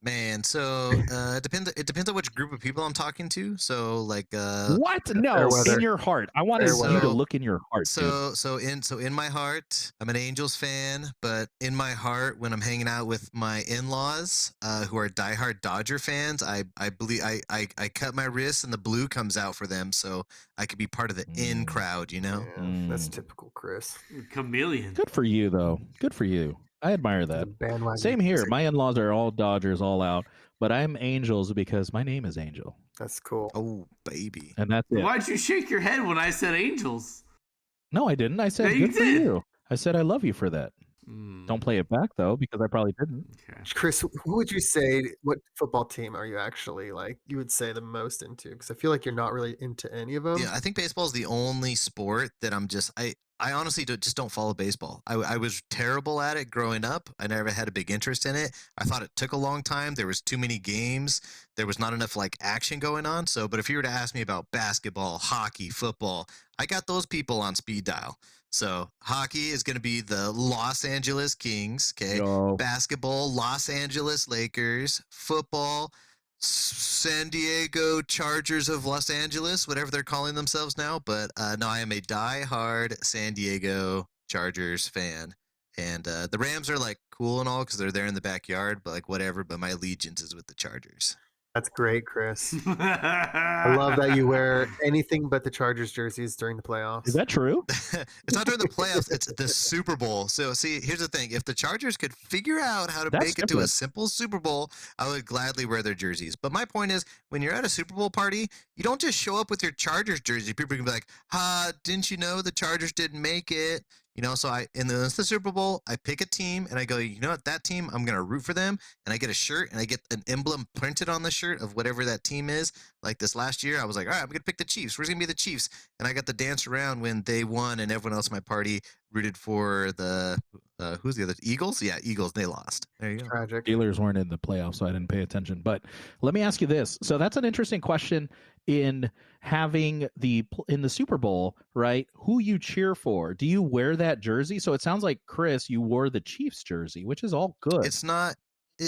Man, so it depends on which group of people I'm talking to. So like What? No, weather. in your heart. I want Fair you weather. to look in your heart. dude. So in my heart, I'm an Angels fan, but in my heart, when I'm hanging out with my in-laws, who are diehard Dodger fans, I believe I cut my wrist and the blue comes out for them, so I could be part of the in crowd, you know. Yeah, that's typical Chris. Chameleon. Good for you, though. Good for you. I admire The that. bandwagon. Same here. My in-laws are all Dodgers, all out, but I'm Angels because my name is Angel, That's cool. Oh baby. and that's it. Why'd you shake your head when I said angels? No, I didn't. I said Yeah, you good for did. you. I said I love you for that. Don't play it back though, because I probably didn't. Okay. Chris, who would you say, what football team are you actually like, you would say the most into? Because I feel like you're not really into any of them. Yeah, I think baseball is the only sport that I honestly just don't follow baseball. I was terrible at it growing up. I never had a big interest in it. I thought it took a long time. There was too many games. There was not enough like action going on. So, but if you were to ask me about basketball, hockey, football, I got those people on speed dial. So hockey is going to be the Los Angeles Kings. Okay. No. Basketball, Los Angeles Lakers. Football, San Diego Chargers of Los Angeles, whatever they're calling themselves now. But no, I am a diehard San Diego Chargers fan. And the Rams are like cool and all because they're there in the backyard, but like whatever. But my allegiance is with the Chargers. That's great, Chris. I love that you wear anything but the Chargers jerseys during the playoffs. Is that true? It's not during the playoffs. It's the Super Bowl. So see, here's the thing. If the Chargers could figure out how to That's make it to a different. simple Super Bowl, I would gladly wear their jerseys. But my point is, when you're at a Super Bowl party, you don't just show up with your Chargers jersey. People are going to be like, didn't you know the Chargers didn't make it? You know, so in the Super Bowl, I pick a team and I go, you know what, that team, I'm going to root for them. And I get a shirt and I get an emblem printed on the shirt of whatever that team is. Like this last year, I was like, all right, I'm going to pick the Chiefs. Where's going to be the Chiefs? And I got to dance around when they won and everyone else in my party rooted for the, who's the other? Eagles? Yeah, Eagles. They lost. There you go. Tragic. Steelers weren't in the playoffs, so I didn't pay attention. But let me ask you this. So that's an interesting question in having in the Super Bowl, right? Who you cheer for? Do you wear that jersey? So it sounds like, Chris, you wore the Chiefs jersey, which is all good. It's not.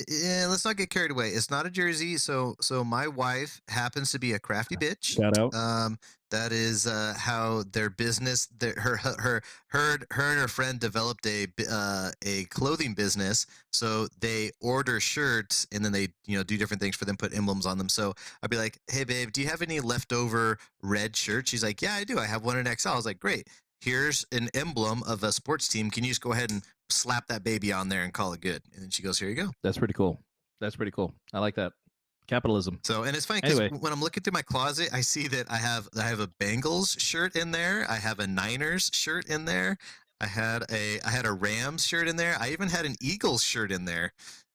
Let's not get carried away. It's not a jersey. So my wife happens to be a crafty bitch. Shout out. That is how their business. Her and her friend developed a clothing business. So they order shirts and then they do different things for them, put emblems on them. So I'd be like, hey babe, do you have any leftover red shirts? She's like, yeah, I do. I have one in XL. I was like, great. Here's an emblem of a sports team. Can you just go ahead and slap that baby on there and call it good? And then she goes, here you go. That's pretty cool. That's pretty cool. I like that. Capitalism. So, and it's funny because Anyway. when I'm looking through my closet, I see that I have a Bengals shirt in there. I have a Niners shirt in there. I had a Rams shirt in there. I even had an Eagles shirt in there.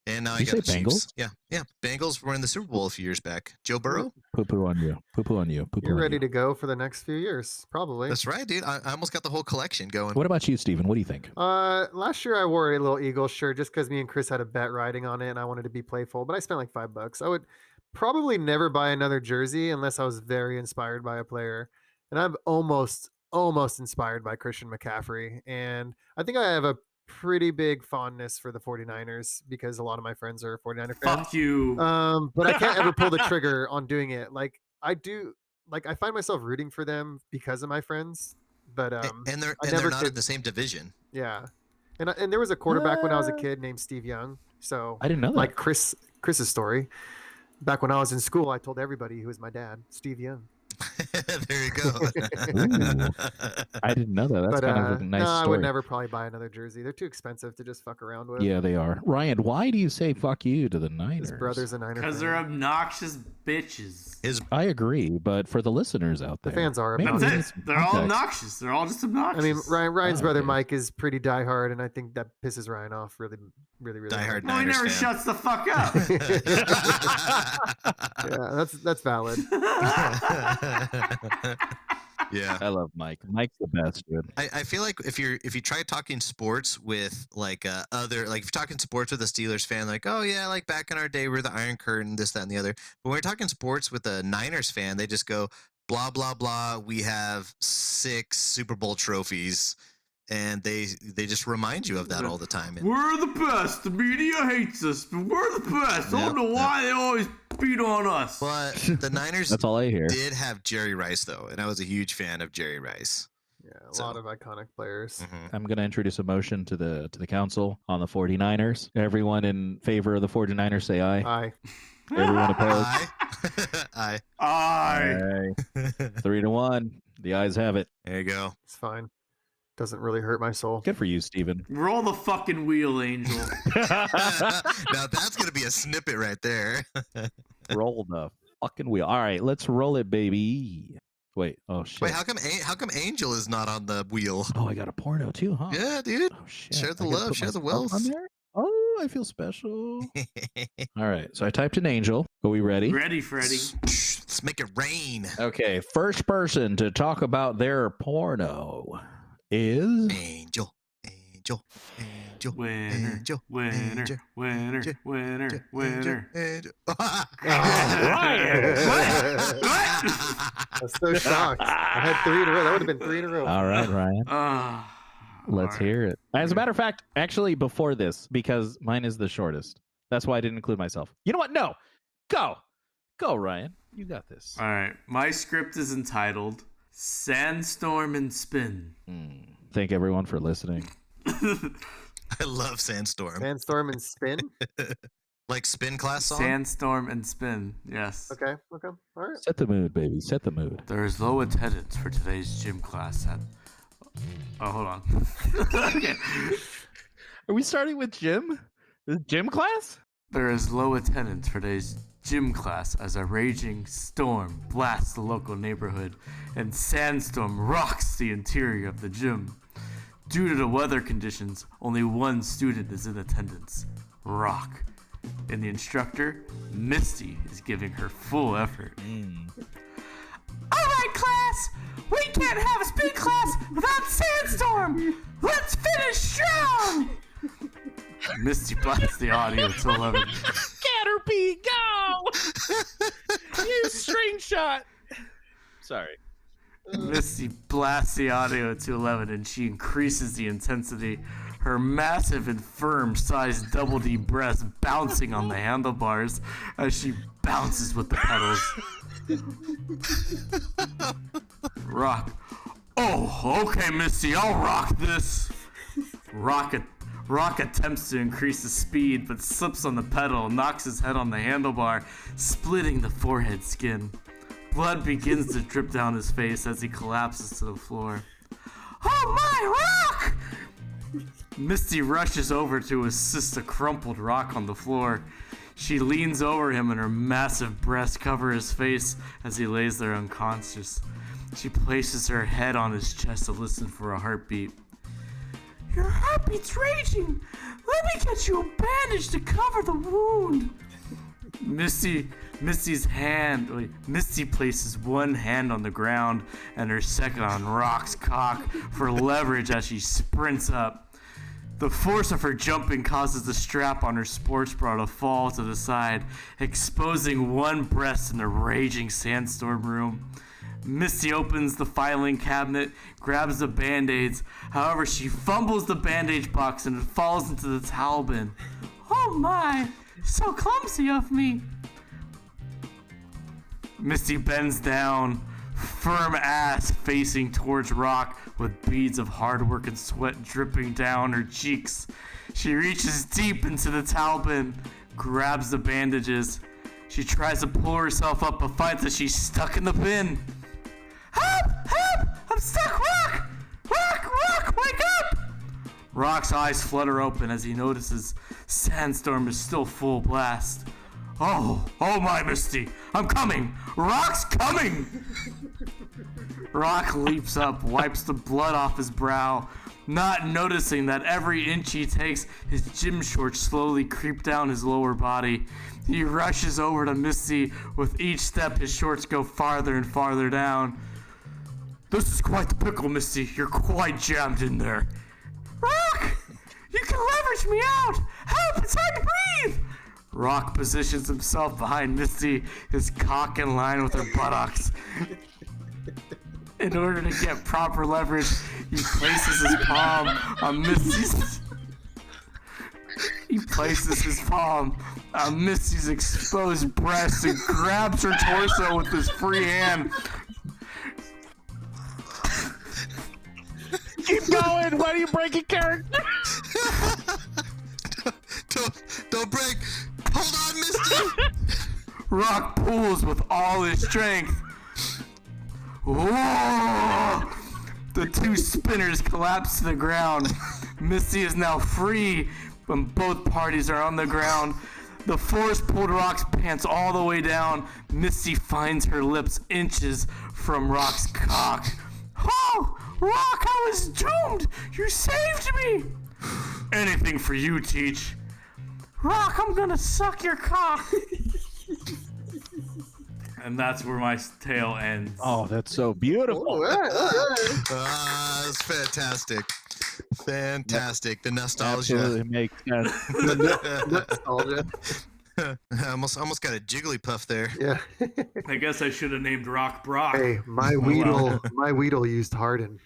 And now I Did got you the say Chiefs. Bengals? Yeah. Bengals were in the Super Bowl a few years back. Joe Burrow. Poo-poo on you. Poo-poo on you. Poo-poo You're on ready you. to go for the next few years, probably. That's right, dude. I almost got the whole collection going. What about you, Steven? What do you think? Last year I wore a little Eagles shirt just because me and Chris had a bet riding on it and I wanted to be playful, but I spent like $5. I would probably never buy another jersey unless I was very inspired by a player. And I'm almost inspired by Christian McCaffrey. And I think I have a pretty big fondness for the 49ers because a lot of my friends are 49er fans. Fuck you. But I can't ever pull the trigger on doing it. Like I do, like I find myself rooting for them because of my friends. But and they're never not could- in the same division. yeah, and there was a quarterback when I was a kid named Steve Young. So I didn't know that. like Chris's story. Back when I was in school, I told everybody who was my dad, Steve Young. There you go. Ooh. I didn't know that. That's But kind of a nice no, story. I would never probably buy another jersey. They're too expensive to just fuck around with. Yeah, they are. Ryan, why do you say fuck you to the Niners? His brother's a Niner Because fan. they're obnoxious bitches. I agree, but for the listeners out The there, fans are maybe That's we need it. some They're all context. obnoxious. They're all just obnoxious. I mean, Ryan's Oh, brother okay. Mike is pretty diehard, and I think that pisses Ryan off really Diehard Well, he Niners never fan. shuts the fuck up. Yeah, that's valid. Yeah. I love Mike. Mike's the best, dude. I feel like if you try talking sports with like other, like if you're talking sports with a Steelers fan, like, oh yeah, like back in our day we're the Iron Curtain, this, that, and the other. But when you're talking sports with a Niners fan, they just go blah blah blah. We have 6 Super Bowl trophies, and they just remind you of that all the time. And, We're the best. The media hates us, but we're the best. I don't know why they always beat on us. but the Niners That's all I hear. did have Jerry Rice though, and I was a huge fan of Jerry Rice. Yeah, a lot of iconic players. I'm going to introduce a motion to the council on the 49ers. Everyone in favor of the 49ers say aye. Aye. Everyone opposed? Aye. Aye. 3-1. The ayes have it. There you go. It's fine. Doesn't really hurt my soul. Good for you, Steven. Roll the fucking wheel, Angel. Now that's gonna be a snippet right there. Roll the fucking wheel. All right, let's roll it, baby. Wait, oh shit. Wait, how come Angel is not on the wheel? Oh, I got a porno too, huh? Yeah, dude. Oh shit. Share the I gotta love, put share the myself wealth. on there? Oh, I feel special. All right, so I typed in Angel. Are we ready? Ready, Freddy? Let's make it rain. Okay, first person to talk about their porno is Angel, Angel, Angel, Winner, Angel, winner, Angel, winner, Angel, winner, winner. Angel. I'm so shocked. I had 3 in a row. That would have been 3 in a row. all right, Ryan. Let's All right. hear it. As a matter of fact, actually, before this, because mine is the shortest. That's why I didn't include myself. You know what? No. Go, Ryan. You got this. All right. My script is entitled Sandstorm and Spin. Thank everyone for listening. I love Sandstorm. Sandstorm and Spin. Like spin class song? Sandstorm and Spin. Yes. Okay. All right. Set the mood, baby. Set the mood. There is low attendance for today's gym class at. Oh, hold on. Okay. Are we starting with gym? Gym class? There is low attendance for today's gym class as a raging storm blasts the local neighborhood and sandstorm rocks the interior of the gym. Due to the weather conditions, only one student is in attendance, Rock. And the instructor, Misty, is giving her full effort. All right, class! We can't have a spin class without Sandstorm! Let's finish strong! Misty blasts the audio to 11. Caterpie, go! Use string shot. Sorry. Misty blasts the audio to 11 and she increases the intensity. Her massive and firm sized double D breasts bouncing on the handlebars as she bounces with the pedals. Rock. Oh, okay, Misty, I'll rock this. Rock attempts to increase the speed, but slips on the pedal, knocks his head on the handlebar, splitting the forehead skin. Blood begins to drip down his face as he collapses to the floor. Oh my, Rock! Misty rushes over to assist a crumpled Rock on the floor. She leans over him and her massive breasts cover his face as he lays there unconscious. She places her head on his chest to listen for a heartbeat. Your heartbeat's raging. Let me get you a bandage to cover the wound. Misty places one hand on the ground and her second on Rock's cock for leverage as she sprints up. The force of her jumping causes the strap on her sports bra to fall to the side, exposing one breast in the raging sandstorm room. Misty opens the filing cabinet, grabs the band-aids. However, she fumbles the bandage box and it falls into the towel bin. Oh my, so clumsy of me. Misty bends down, firm ass facing towards Rock with beads of hard work and sweat dripping down her cheeks. She reaches deep into the towel bin, grabs the bandages. She tries to pull herself up but finds that she's stuck in the bin. Help! Help! I'm stuck, Rock! Rock! Wake up! Rock's eyes flutter open as he notices Sandstorm is still full blast. Oh my, Misty, I'm coming! Rock's coming! Rock leaps up, wipes the blood off his brow, not noticing that every inch he takes, his gym shorts slowly creep down his lower body. He rushes over to Misty. With each step, his shorts go farther and farther down. This is quite the pickle, Misty. You're quite jammed in there. Rock! You can leverage me out! Help! It's hard to breathe! Rock positions himself behind Misty, his cock in line with her buttocks. In order to get proper leverage, he places his palm on Misty's... He places his palm on Misty's exposed breast and grabs her torso with his free hand. Keep going. Why are you breaking character? Don't break. Hold on, Misty. Rock pulls with all his strength. Whoa! The two spinners collapse to the ground. Misty is now free when both parties are on the ground. The force pulled Rock's pants all the way down. Misty finds her lips inches from Rock's cock. Oh! Rock, I was doomed! You saved me! Anything for you, Teach. Rock, I'm gonna suck your cock. And that's where my tale ends. Oh, that's so beautiful. All right. That's fantastic. Fantastic. The nostalgia. Absolutely makes sense. Nostalgia. I almost got a Jigglypuff there. Yeah. I guess I should have named Rock Brock. Hey, my Weedle used Harden.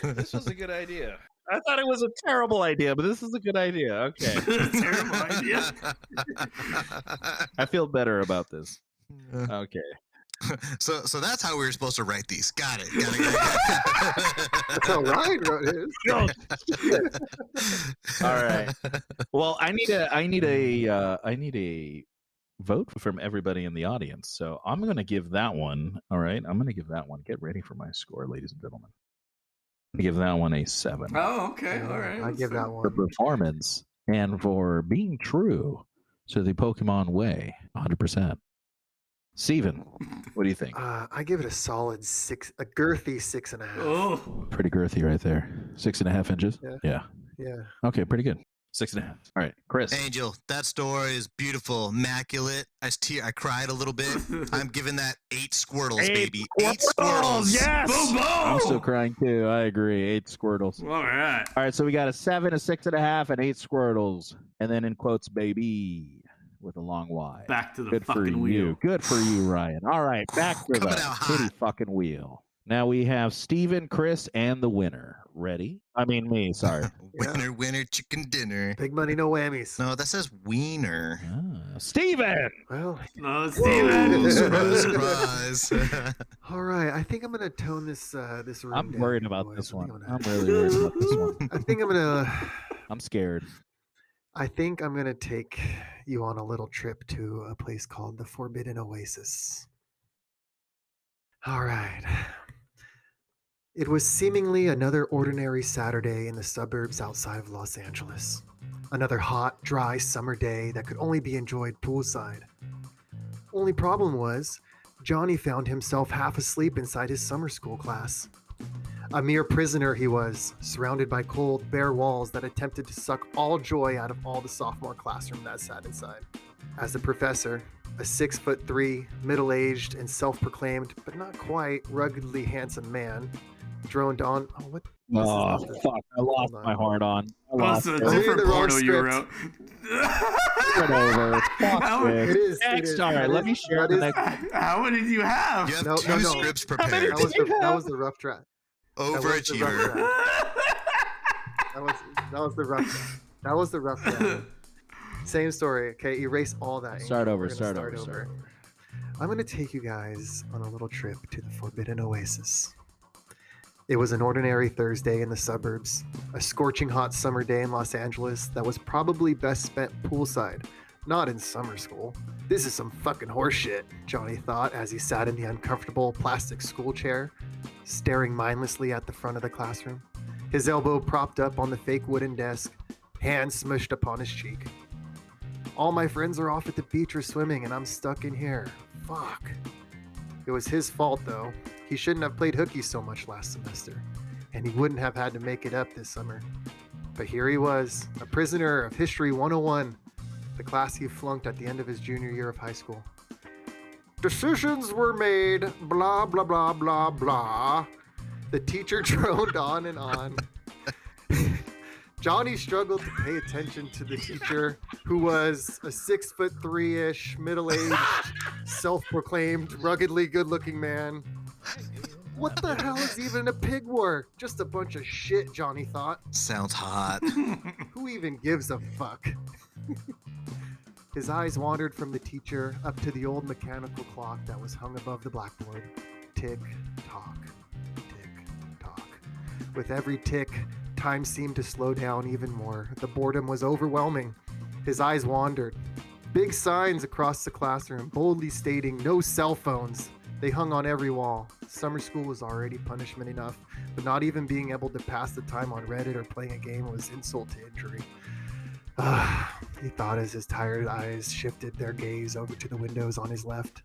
This was a good idea. I thought it was a terrible idea, but this is a good idea. Okay. Terrible idea. I feel better about this. Okay. So that's how we were supposed to write these. Got it. That's how Ryan wrote his. All right. Well, I need a vote from everybody in the audience. So I'm going to give that one. All right. I'm going to give that one. Get ready for my score, ladies and gentlemen. I'm going to give that one a 7 Oh, okay. All right. I give that for one. performance and for being true to the Pokemon way. 100%. Steven, what do you think? I give it a solid 6, a girthy 6.5. Oh. Pretty girthy right there. 6.5 inches. Yeah. Okay, pretty good. 6.5. All right, Chris. Angel, that story is beautiful, immaculate. I cried a little bit. I'm giving that 8 Squirtles, baby. 8 Squirtles. Yes. Boom, boom. I'm still crying too. I agree. 8 Squirtles. All right. All right, so we got a 7, a 6.5, and 8 Squirtles, and then in quotes, baby, with a long Y. Back to the Good for fucking wheel. you. Good for you, Ryan. All right, back to the Coming out hot. kitty fucking wheel. Now we have Steven, Chris, and the winner. Ready? I mean me, sorry. Winner, winner, chicken dinner. Big money, no whammies. No, that says wiener. Steven! Well, No, Steven. Surprise, surprise. all right. I think I'm gonna tone this room I'm down, worried about boys. this I think one. I'm I'm gonna- really worried about this one. I think I'm gonna. I'm scared. I think I'm gonna take you on a little trip to a place called the Forbidden Oasis. All right. It was seemingly another ordinary Saturday in the suburbs outside of Los Angeles. Another hot, dry summer day that could only be enjoyed poolside. Only problem was, Johnny found himself half asleep inside his summer school class. A mere prisoner he was, surrounded by cold, bare walls that attempted to suck all joy out of all the sophomore classroom that sat inside. As the professor, a 6'3", middle-aged and self-proclaimed, but not quite, ruggedly handsome man, droned on. Oh, what? This is Oh, not the- fuck. I lost Hold my on. heart on. I That's lost a it. reading different the wrong porno you script. wrote. Get over. Fuck How- this. It is. Next, it is. all right, That let me is- share that the is- next. How many do you have? You have No, 2 no, no. scripts How many prepared. That was the rough draft. That was the rough Overachiever. draft. That was the rough draft. That was the rough draft. Same story. Okay, erase all that. Start Angel. over, We're gonna start over. I'm going to take you guys on a little trip to the Forbidden Oasis. It was an ordinary Thursday in the suburbs, a scorching hot summer day in Los Angeles that was probably best spent poolside, not in summer school. This is some fucking horseshit, Johnny thought as he sat in the uncomfortable plastic school chair, staring mindlessly at the front of the classroom, his elbow propped up on the fake wooden desk, hand smushed upon his cheek. All my friends are off at the beach or swimming, and I'm stuck in here. Fuck. It was his fault, though. He shouldn't have played hooky so much last semester, and he wouldn't have had to make it up this summer. But here he was, a prisoner of History 101, the class he flunked at the end of his junior year of high school. Decisions were made, blah, blah, blah, blah, blah. The teacher droned on and on. Johnny struggled to pay attention to the teacher, who was a 6'3" middle-aged, self-proclaimed, ruggedly good-looking man. What the hell is even a pig war? Just a bunch of shit, Johnny thought. Sounds hot. Who even gives a fuck? His eyes wandered from the teacher up to the old mechanical clock that was hung above the blackboard. Tick, tock, tick, tock. With every tick, time seemed to slow down even more. The boredom was overwhelming. His eyes wandered. Big signs across the classroom, boldly stating no cell phones. They hung on every wall. Summer school was already punishment enough, but not even being able to pass the time on Reddit or playing a game was insult to injury. He thought as his tired eyes shifted their gaze over to the windows on his left.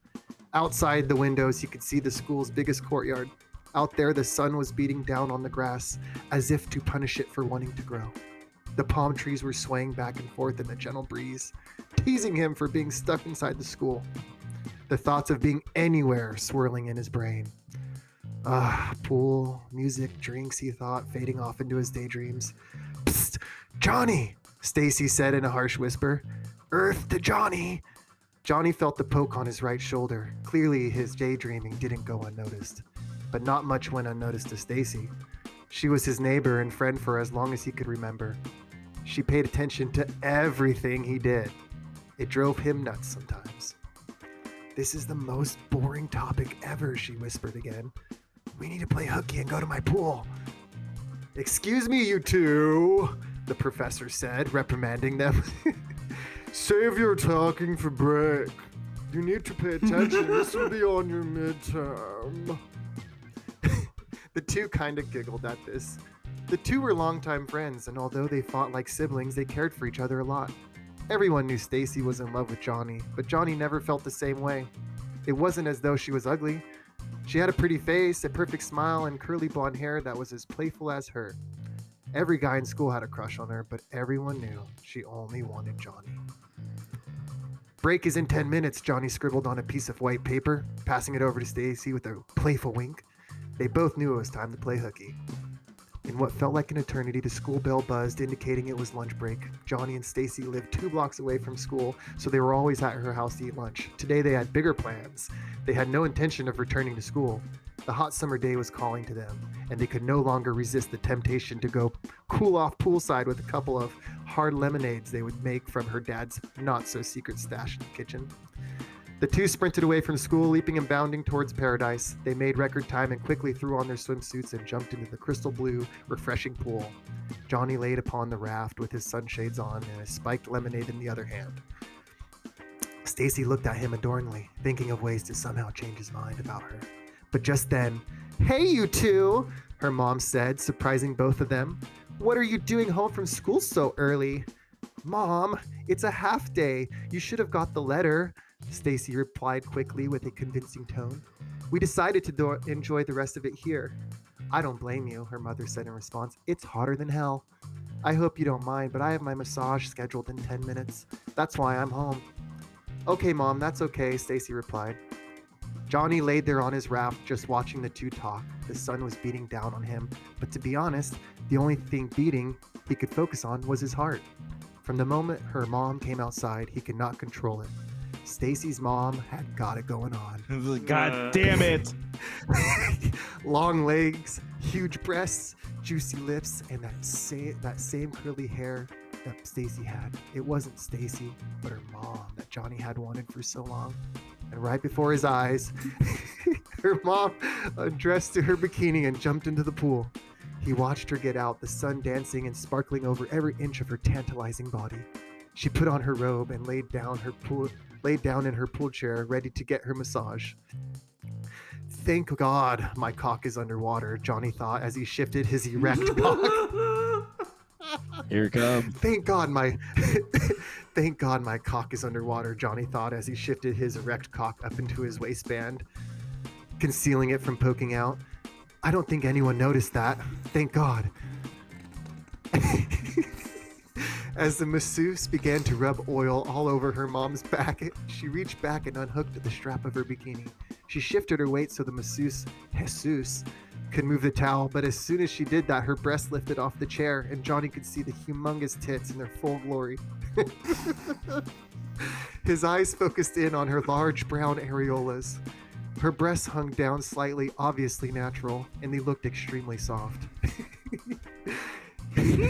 Outside the windows, he could see the school's biggest courtyard. Out there, the sun was beating down on the grass, as if to punish it for wanting to grow. The palm trees were swaying back and forth in the gentle breeze, teasing him for being stuck inside the school. The thoughts of being anywhere swirling in his brain. Pool, music, drinks, he thought, fading off into his daydreams. Psst, Johnny, Stacy said in a harsh whisper. Earth to Johnny. Johnny felt the poke on his right shoulder. Clearly, his daydreaming didn't go unnoticed. But not much went unnoticed to Stacy. She was his neighbor and friend for as long as he could remember. She paid attention to everything he did. It drove him nuts sometimes. This is the most boring topic ever, she whispered again. We need to play hooky and go to my pool. Excuse me, you two, the professor said, reprimanding them. Save your talking for break. You need to pay attention. This will be on your midterm. The two kind of giggled at this. The two were longtime friends, and although they fought like siblings, they cared for each other a lot. Everyone knew Stacy was in love with Johnny, but Johnny never felt the same way. It wasn't as though she was ugly. She had a pretty face, a perfect smile, and curly blonde hair that was as playful as her. Every guy in school had a crush on her, but everyone knew she only wanted Johnny. Break is in 10 minutes, Johnny scribbled on a piece of white paper, passing it over to Stacy with a playful wink. They both knew it was time to play hooky. In what felt like an eternity, the school bell buzzed, indicating it was lunch break. Johnny and Stacy lived 2 blocks away from school, so they were always at her house to eat lunch. Today they had bigger plans. They had no intention of returning to school. The hot summer day was calling to them, and they could no longer resist the temptation to go cool off poolside with a couple of hard lemonades they would make from her dad's not-so-secret stash in the kitchen. The two sprinted away from school, leaping and bounding towards paradise. They made record time and quickly threw on their swimsuits and jumped into the crystal blue, refreshing pool. Johnny laid upon the raft with his sunshades on and a spiked lemonade in the other hand. Stacy looked at him adoringly, thinking of ways to somehow change his mind about her. But just then, "Hey, you two," her mom said, surprising both of them. "What are you doing home from school so early?" "Mom, it's a half day. You should have got the letter," Stacy replied quickly with a convincing tone. "We decided to enjoy the rest of it here." "I don't blame you," her mother said in response. "It's hotter than hell. I hope you don't mind, but I have my massage scheduled in 10 minutes. That's why I'm home." "Okay, Mom, that's okay," Stacy replied. Johnny laid there on his raft, just watching the two talk. The sun was beating down on him, but to be honest, the only thing beating he could focus on was his heart. From the moment her mom came outside, he could not control it. Stacy's mom had got it going on. God damn it! Long legs, huge breasts, juicy lips, and that same curly hair that Stacy had. It wasn't Stacy, but her mom that Johnny had wanted for so long. And right before his eyes, her mom undressed to her bikini and jumped into the pool. He watched her get out, the sun dancing and sparkling over every inch of her tantalizing body. She put on her robe and laid down in her pool chair, ready to get her massage. "Thank God my cock is underwater," Johnny thought as he shifted his erect cock. Here it comes. Thank God my cock is underwater, Johnny thought as he shifted his erect cock up into his waistband, concealing it from poking out. "I don't think anyone noticed that. Thank God." As the masseuse began to rub oil all over her mom's back, she reached back and unhooked the strap of her bikini. She shifted her weight so the masseuse, Jesus, could move the towel, but as soon as she did that, her breast lifted off the chair and Johnny could see the humongous tits in their full glory. His eyes focused in on her large brown areolas. Her breasts hung down slightly, obviously natural, and they looked extremely soft. He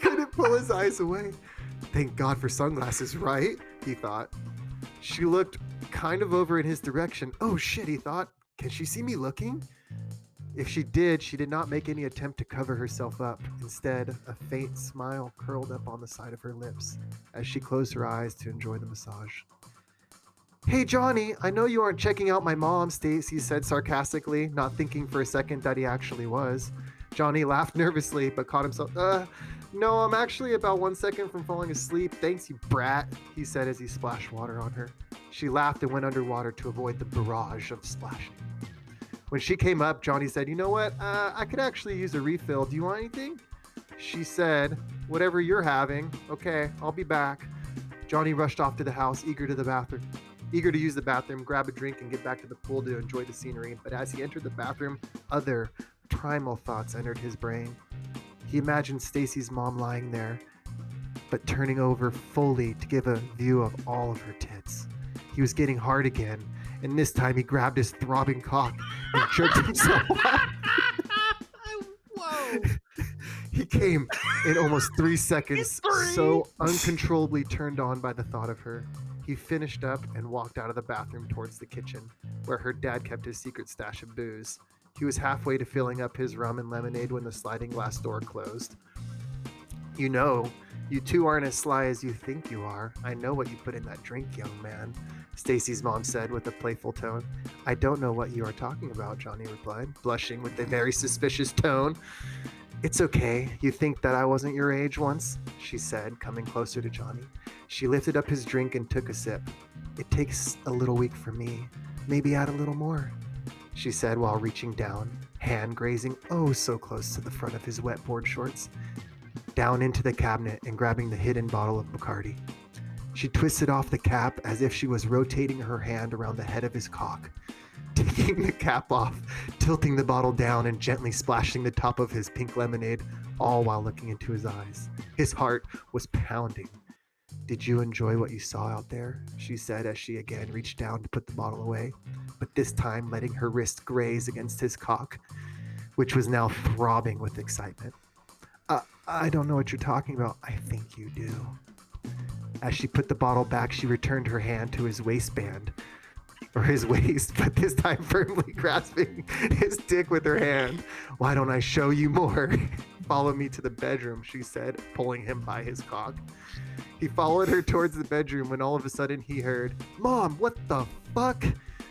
couldn't pull his eyes away. Thank God for sunglasses, right? He thought. She looked kind of over in his direction. Oh shit, he thought. Can she see me looking? If she did not make any attempt to cover herself up. Instead, a faint smile curled up on the side of her lips as she closed her eyes to enjoy the massage. Hey Johnny, I know you aren't checking out my mom, Stacy said sarcastically, not thinking for a second that he actually was. Johnny laughed nervously, but caught himself. No, I'm actually about 1 second from falling asleep. Thanks, you brat, he said as he splashed water on her. She laughed and went underwater to avoid the barrage of splashing. When she came up, Johnny said, you know what? I could actually use a refill. Do you want anything? She said, whatever you're having. Okay, I'll be back. Johnny rushed off to the house, eager to use the bathroom, grab a drink, and get back to the pool to enjoy the scenery. But as he entered the bathroom, other primal thoughts entered his brain. He imagined Stacy's mom lying there, but turning over fully to give a view of all of her tits. He was getting hard again, and this time he grabbed his throbbing cock and jerked himself off. Whoa! He came in almost 3 seconds, so uncontrollably turned on by the thought of her. He finished up and walked out of the bathroom towards the kitchen, where her dad kept his secret stash of booze. He was halfway to filling up his rum and lemonade when the sliding glass door closed. You know, you two aren't as sly as you think you are. I know what you put in that drink, young man, Stacy's mom said with a playful tone. I don't know what you are talking about, Johnny replied, blushing with a very suspicious tone. It's okay. You think that I wasn't your age once? She said, coming closer to Johnny. She lifted up his drink and took a sip. It takes a little weak for me. Maybe add a little more, she said while reaching down, hand grazing oh so close to the front of his wet board shorts, down into the cabinet and grabbing the hidden bottle of Bacardi. She twisted off the cap as if she was rotating her hand around the head of his cock, taking the cap off, tilting the bottle down and gently splashing the top of his pink lemonade, all while looking into his eyes. His heart was pounding. Did you enjoy what you saw out there? She said as she again reached down to put the bottle away, but this time letting her wrist graze against his cock, which was now throbbing with excitement. I don't know what you're talking about. I think you do. As she put the bottle back, she returned her hand to his waistband, or his waist, but this time firmly grasping his dick with her hand. Why don't I show you more? Follow me to the bedroom, she said, pulling him by his cock. He followed her towards the bedroom when all of a sudden he heard, Mom, what the fuck?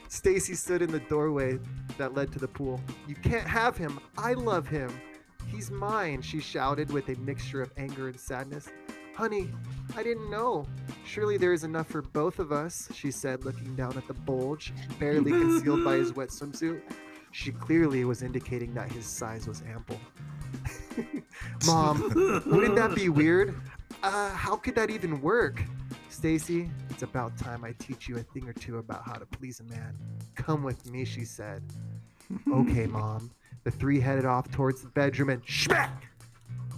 Stacy stood in the doorway that led to the pool. You can't have him. I love him. He's mine, she shouted with a mixture of anger and sadness. Honey, I didn't know. Surely there is enough for both of us, she said, looking down at the bulge, barely concealed by his wet swimsuit. She clearly was indicating that his size was ample. Mom, wouldn't that be weird? How could that even work? Stacy, it's about time I teach you a thing or two about how to please a man. Come with me, she said. Okay, Mom. The three headed off towards the bedroom and schmack!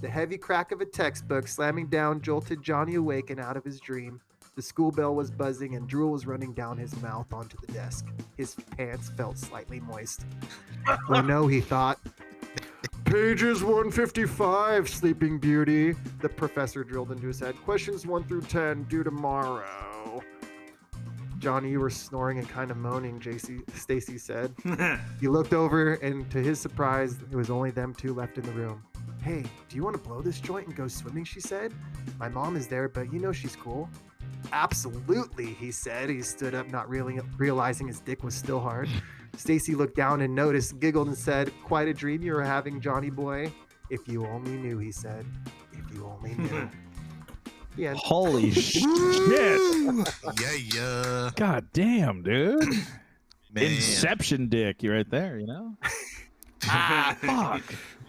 The heavy crack of a textbook slamming down jolted Johnny awake and out of his dream. The school bell was buzzing and drool was running down his mouth onto the desk. His pants felt slightly moist. Oh no, he thought. Pages 155, Sleeping Beauty. The professor drilled into his head. Questions 1 through 10 due tomorrow. Johnny, you were snoring and kind of moaning, Stacy said. He looked over, and to his surprise, it was only them two left in the room. Hey, do you want to blow this joint and go swimming, she said. My mom is there, but you know she's cool. Absolutely, he said. He stood up, not really realizing his dick was still hard. Stacy looked down and noticed, giggled, and said, Quite a dream you were having, Johnny boy. If you only knew, he said. If you only knew. The end. Holy shit. Yeah. God damn, dude. Man. Inception dick. You right there, you know? Fuck.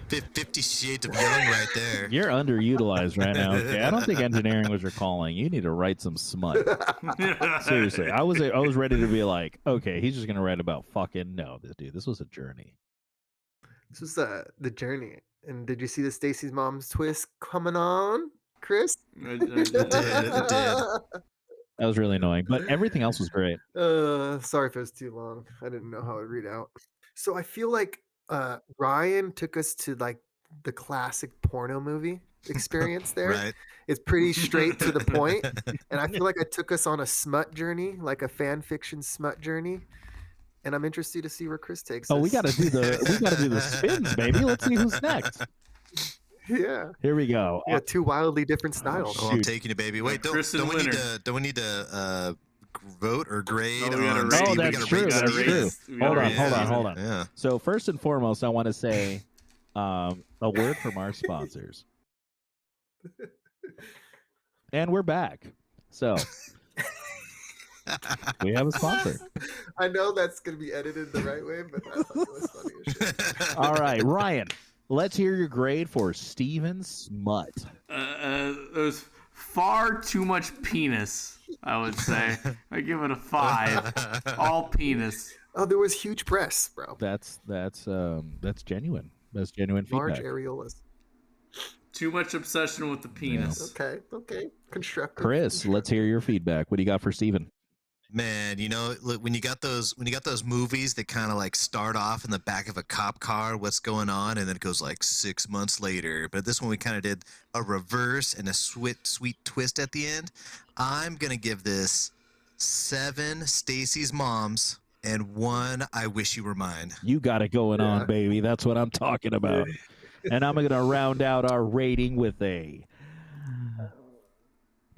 50 Shades of Young right there. You're underutilized right now. Okay, I don't think engineering was your calling. You need to write some smut. Seriously, I was ready to be like, okay, he's just gonna write about fucking This was a journey. This was the journey. And did you see the Stacy's mom's twist coming on, Chris? It did. That was really annoying, but everything else was great. Sorry if it was too long. I didn't know how it would read out. So I feel like Ryan took us to like the classic porno movie experience there. Right. It's pretty straight to the point. And I feel like I took us on a smut journey, like a fan fiction smut journey. And I'm interested to see where Chris takes us. Oh, we gotta do the spins, baby. Let's see who's next. Yeah. Here we go. Yeah, two wildly different styles. Oh, I'm taking it, baby. Wait, don't we need to vote or grade? Oh, we gotta rate. Oh, We that's gotta true. rate. That's We true. gotta Hold on. Yeah. So first and foremost, I want to say a word from our sponsors. And we're back. So we have a sponsor. I know that's going to be edited the right way, but I thought it was funny as shit. All right, Ryan, let's hear your grade for Steven Smut. There's far too much penis, I would say. I give it a 5. All penis. Oh, there was huge breasts, bro. That's genuine. That's genuine Large feedback. areolas. Too much obsession with the penis. Okay. Constructive. Chris, let's hear your feedback. What do you got for Steven? Man, look, when you got those movies that kind of like start off in the back of a cop car, what's going on, and then it goes like 6 months later. But this one we kind of did a reverse and a sweet twist at the end. I'm gonna give this 7 Stacy's moms and 1 I Wish You Were Mine. You got it going on, baby. That's what I'm talking about. And I'm gonna round out our rating with a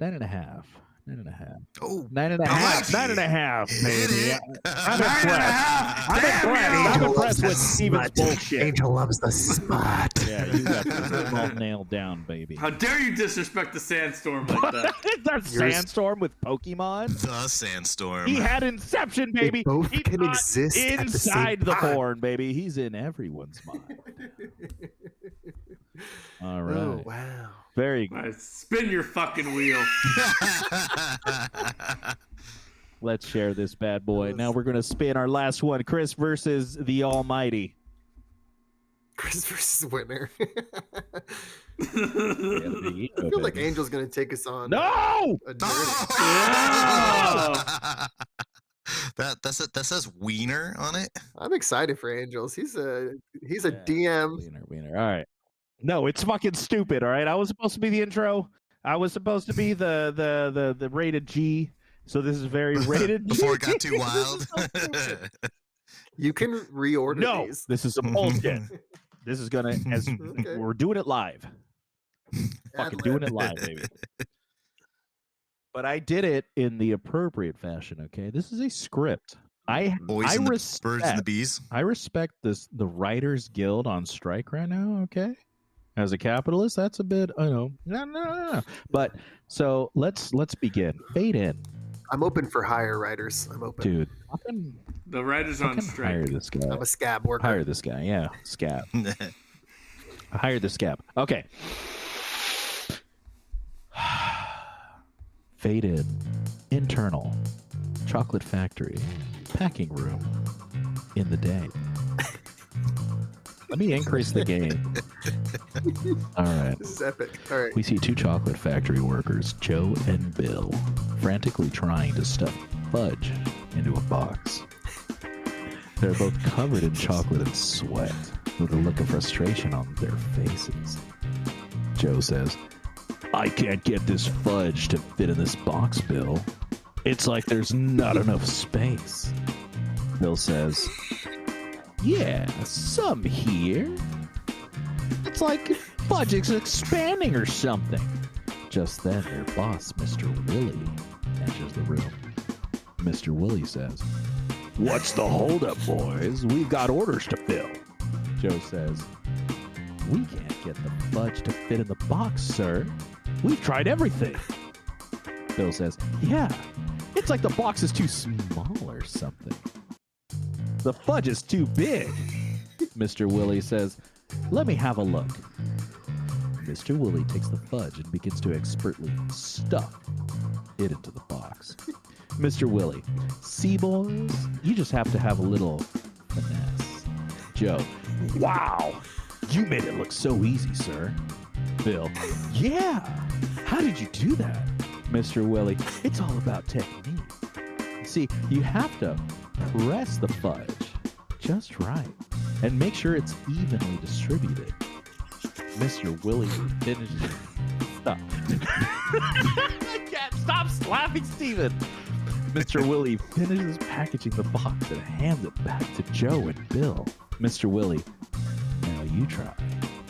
9.5. 9.5. Oh, 9.5. 9.5, baby. I'm Damn, impressed with Steven's bullshit. Angel loves the smut. Yeah, you got this all nailed down, baby. How dare you disrespect the sandstorm like that? That Sandstorm with Pokemon? the Sandstorm. He had Inception, baby. both He's can not exist at the same inside the time. porn, baby. He's in everyone's mind. All right. Oh, wow. Very good. Right, spin your fucking wheel. Let's share this bad boy. Now we're going to spin our last one. Chris versus the Almighty. Chris versus winner. Yeah, there you I go, feel like baby. Angel's going to take us on No! a journey. That says wiener on it. I'm excited for Angels. He's a DM. Wiener. All right. No, it's fucking stupid. All right. I was supposed to be the intro. I was supposed to be the rated G. So this is very rated G. Before it got too wild. You can reorder No, these. this is some bullshit. This is gonna Okay. we're doing it live. Fucking Ad-lib. doing it live, baby. But I did it in the appropriate fashion. Okay, this is a script. Boys and the birds and the bees. I respect the Writers Guild on strike right now. Okay, as a capitalist, that's a bit. I know. No. But so let's begin. Fade in, I'm open for hire writers. I'm open. dude. The writers on Hire strike. this guy. I'm a scab worker. Hire this guy. Yeah, scab. Hire the scab. Okay. Fade in. Internal. Chocolate factory. Packing room. In the day. Let me increase the gain. All right. This is epic. All right. We see 2 chocolate factory workers, Joe and Bill, frantically trying to stuff fudge into a box. They're both covered in chocolate and sweat, with a look of frustration on their faces. Joe says, "I can't get this fudge to fit in this box, Bill. It's like there's not enough space." Bill says, "Yeah, some here. It's like fudge is expanding or something." Just then, their boss, Mr. Willie, enters the room. Mr. Willie says, "What's the holdup, boys? We've got orders to fill." Joe says, "We can't get the fudge to fit in the box, sir. We've tried everything." Bill says, "Yeah, it's like the box is too small or something. The fudge is too big." Mr. Willie says, Let me have a look. Mr. Woolley takes the fudge and begins to expertly stuff it into the box. Mr. Woolley, see, boys, you just have to have a little finesse. Joe, wow, you made it look so easy, sir. Bill, yeah, how did you do that? Mr. Woolley, it's all about technique. See, you have to press the fudge just right and make sure it's evenly distributed. Mr. Woolley finishes. Stop. I can't stop laughing, Steven. Mr. Woolley finishes packaging the box and hands it back to Joe and Bill. Mr. Woolley, now you try.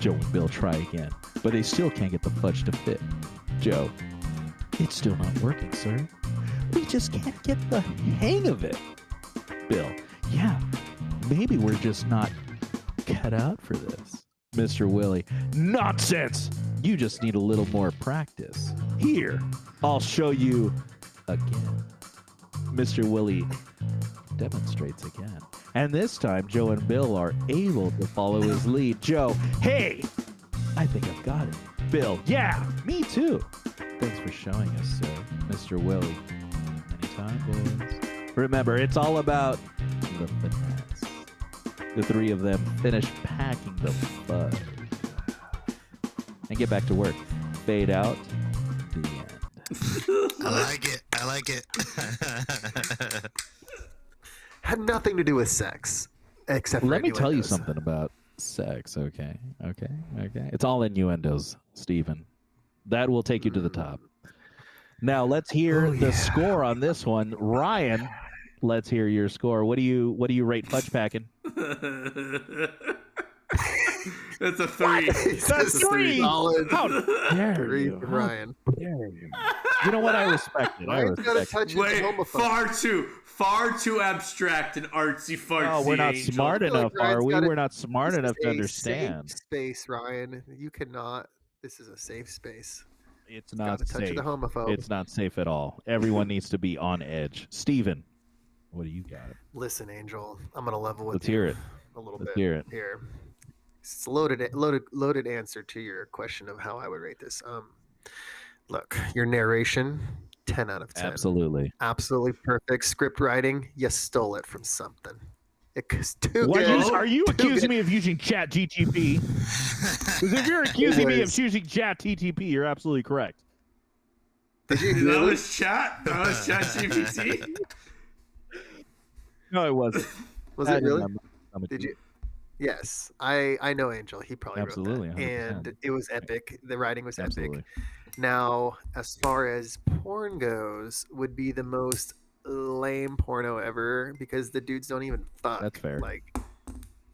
Joe and Bill try again, but they still can't get the fudge to fit. Joe, it's still not working, sir. We just can't get the hang of it. Bill, yeah, maybe we're just not cut out for this. Mr. Woolley, nonsense! You just need a little more practice. Here, I'll show you again. Mr. Woolley demonstrates again. And this time, Joe and Bill are able to follow his lead. Joe, hey, I think I've got it. Bill, yeah, me too. Thanks for showing us, sir. Mr. Woolley, anytime, boys. Remember, it's all about the finesse. The three of them finish packing the fudge and get back to work. Fade out. The end. I like it. I like it. Had nothing to do with sex, except for Let me tell you innuendos. something about sex, okay? It's all innuendos, Stephen. That will take you to the top. Now let's hear the score on this one. Ryan, let's hear your score. What do you rate fudge packing? That's a 3. That's 3. Solid. How dare Three you? from How Ryan. dare you? You know what? I respect it. Ryan's got to touch his Wait, homophobe. far too abstract and artsy fartsy. Oh, we're not Angel. smart I feel like enough, are Ryan's we? gotta- We're not smart This enough is to a understand. Safe space, Ryan. You cannot. This is a safe space. It's Got not to touch safe. the homophobe. It's not safe at all. Everyone needs to be on edge. Steven, what do you got? Listen, Angel, I'm gonna level with Let's you hear it. a little Let's bit hear it. here. It's a loaded answer to your question of how I would rate this. Look, your narration, 10 out of 10. Absolutely. Absolutely perfect. Script writing, you stole it from something. It's too What good. are you Too accusing good. me of using Chat GTP? Because if you're accusing me of was- choosing Chat TTP, you're absolutely correct. Did you That really? was chat. That was chat GPT. No, it wasn't. Was I it did really? not- Did you? Yes, I know Angel. He probably Absolutely, wrote that, 100%. and it was epic. The writing was Absolutely. epic. Now, as far as porn goes, would be the most lame porno ever because the dudes don't even fuck. That's fair. Like,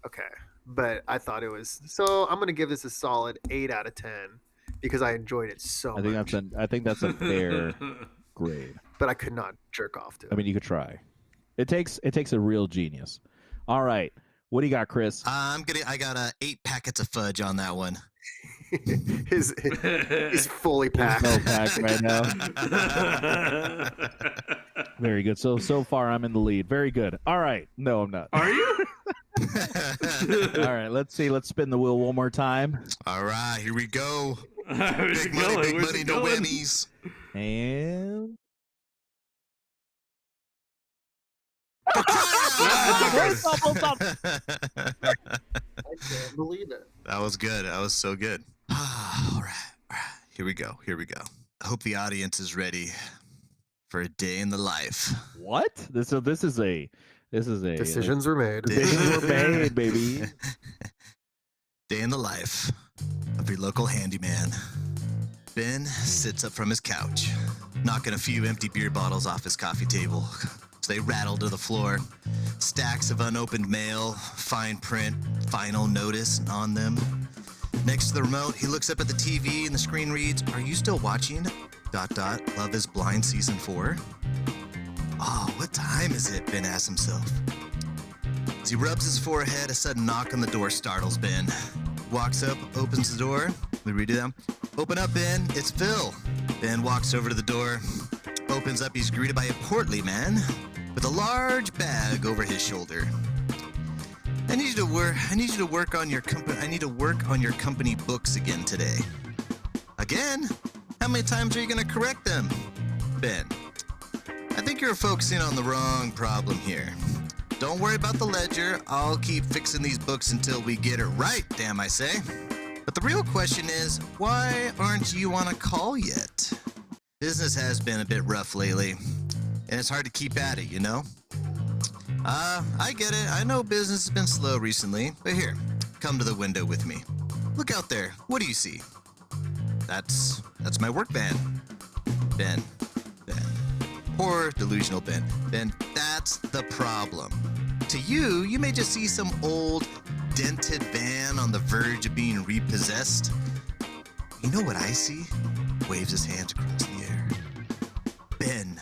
okay, but I thought it was. So I'm gonna give this a solid 8 out of 10 because I enjoyed it so I think much. that's a fair grade. But I could not jerk off to it. I mean, you could try. It takes a real genius. All right, what do you got, Chris? I got 8 packets of fudge on that one. He's fully packed. So packed right now. Very good. So far, I'm in the lead. Very good. All right. No, I'm not. Are you? All right. Let's see. Let's spin the wheel one more time. All right, here we go. Where's Big it money, going? big Where's money, it no going? whammies. And I can't believe it. That was good. That was so good. All right. Here we go. I hope the audience is ready for a day in the life. what? This is a Decisions were made. Decisions were made, baby. Day in the life of your local handyman. Ben sits up from his couch, knocking a few empty beer bottles off his coffee table. So they rattle to the floor. Stacks of unopened mail, fine print, final notice on them. Next to the remote, he looks up at the TV and the screen reads, "Are you still watching? ... Love is Blind Season 4? Oh, what time is it? Ben asks himself. As he rubs his forehead, a sudden knock on the door startles Ben. Walks up, opens the door. We redo them. Open up, Ben. It's Phil. Ben walks over to the door, opens up. He's greeted by a portly man with a large bag over his shoulder. I need you to work on your company books again today. Again? How many times are you going to correct them? Ben, I think you're focusing on the wrong problem here. Don't worry about the ledger. I'll keep fixing these books until we get it right, damn I say. But the real question is, why aren't you on a call yet? Business has been a bit rough lately, and it's hard to keep at it, you know? I get it. I know business has been slow recently, but here, come to the window with me. Look out there. What do you see? That's my work van. Ben. Poor delusional Ben. Ben, that's the problem. To you, you may just see some old, dented van on the verge of being repossessed. You know what I see? Waves his hands across the air. Ben,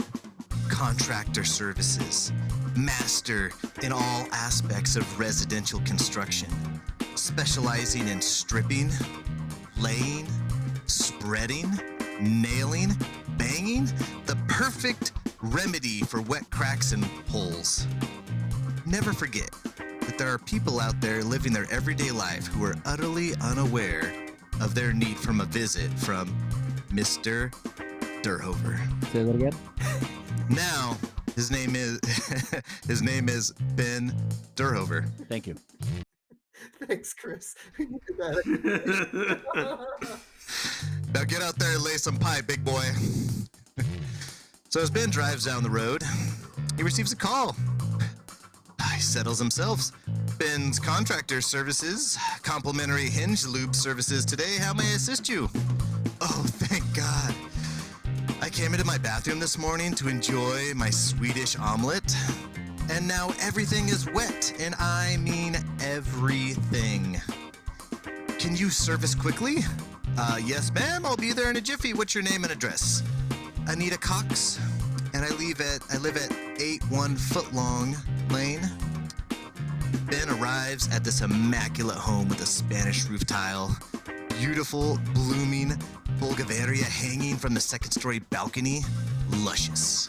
contractor services, master in all aspects of residential construction, specializing in stripping, laying, spreading, nailing, banging, the perfect remedy for wet cracks and holes. Never forget that there are people out there living their everyday life who are utterly unaware of their need from a visit from Mr. Durhover. Say that again? Now, his name is Ben Durhover. Thank you. Thanks, Chris. We needed that. Now get out there and lay some pipe, big boy. So as Ben drives down the road, he receives a call. He settles himself. Ben's contractor services, complimentary hinge lube services today. How may I assist you? Oh, thank God. I came into my bathroom this morning to enjoy my Swedish omelet, and now everything is wet, and I mean everything. Can you service quickly? Yes, ma'am. I'll be there in a jiffy. What's your name and address? Anita Cox, and I live at 81 Footlong Lane. Ben arrives at this immaculate home with a Spanish roof tile, beautiful, blooming Bulgaria hanging from the second-story balcony. Luscious.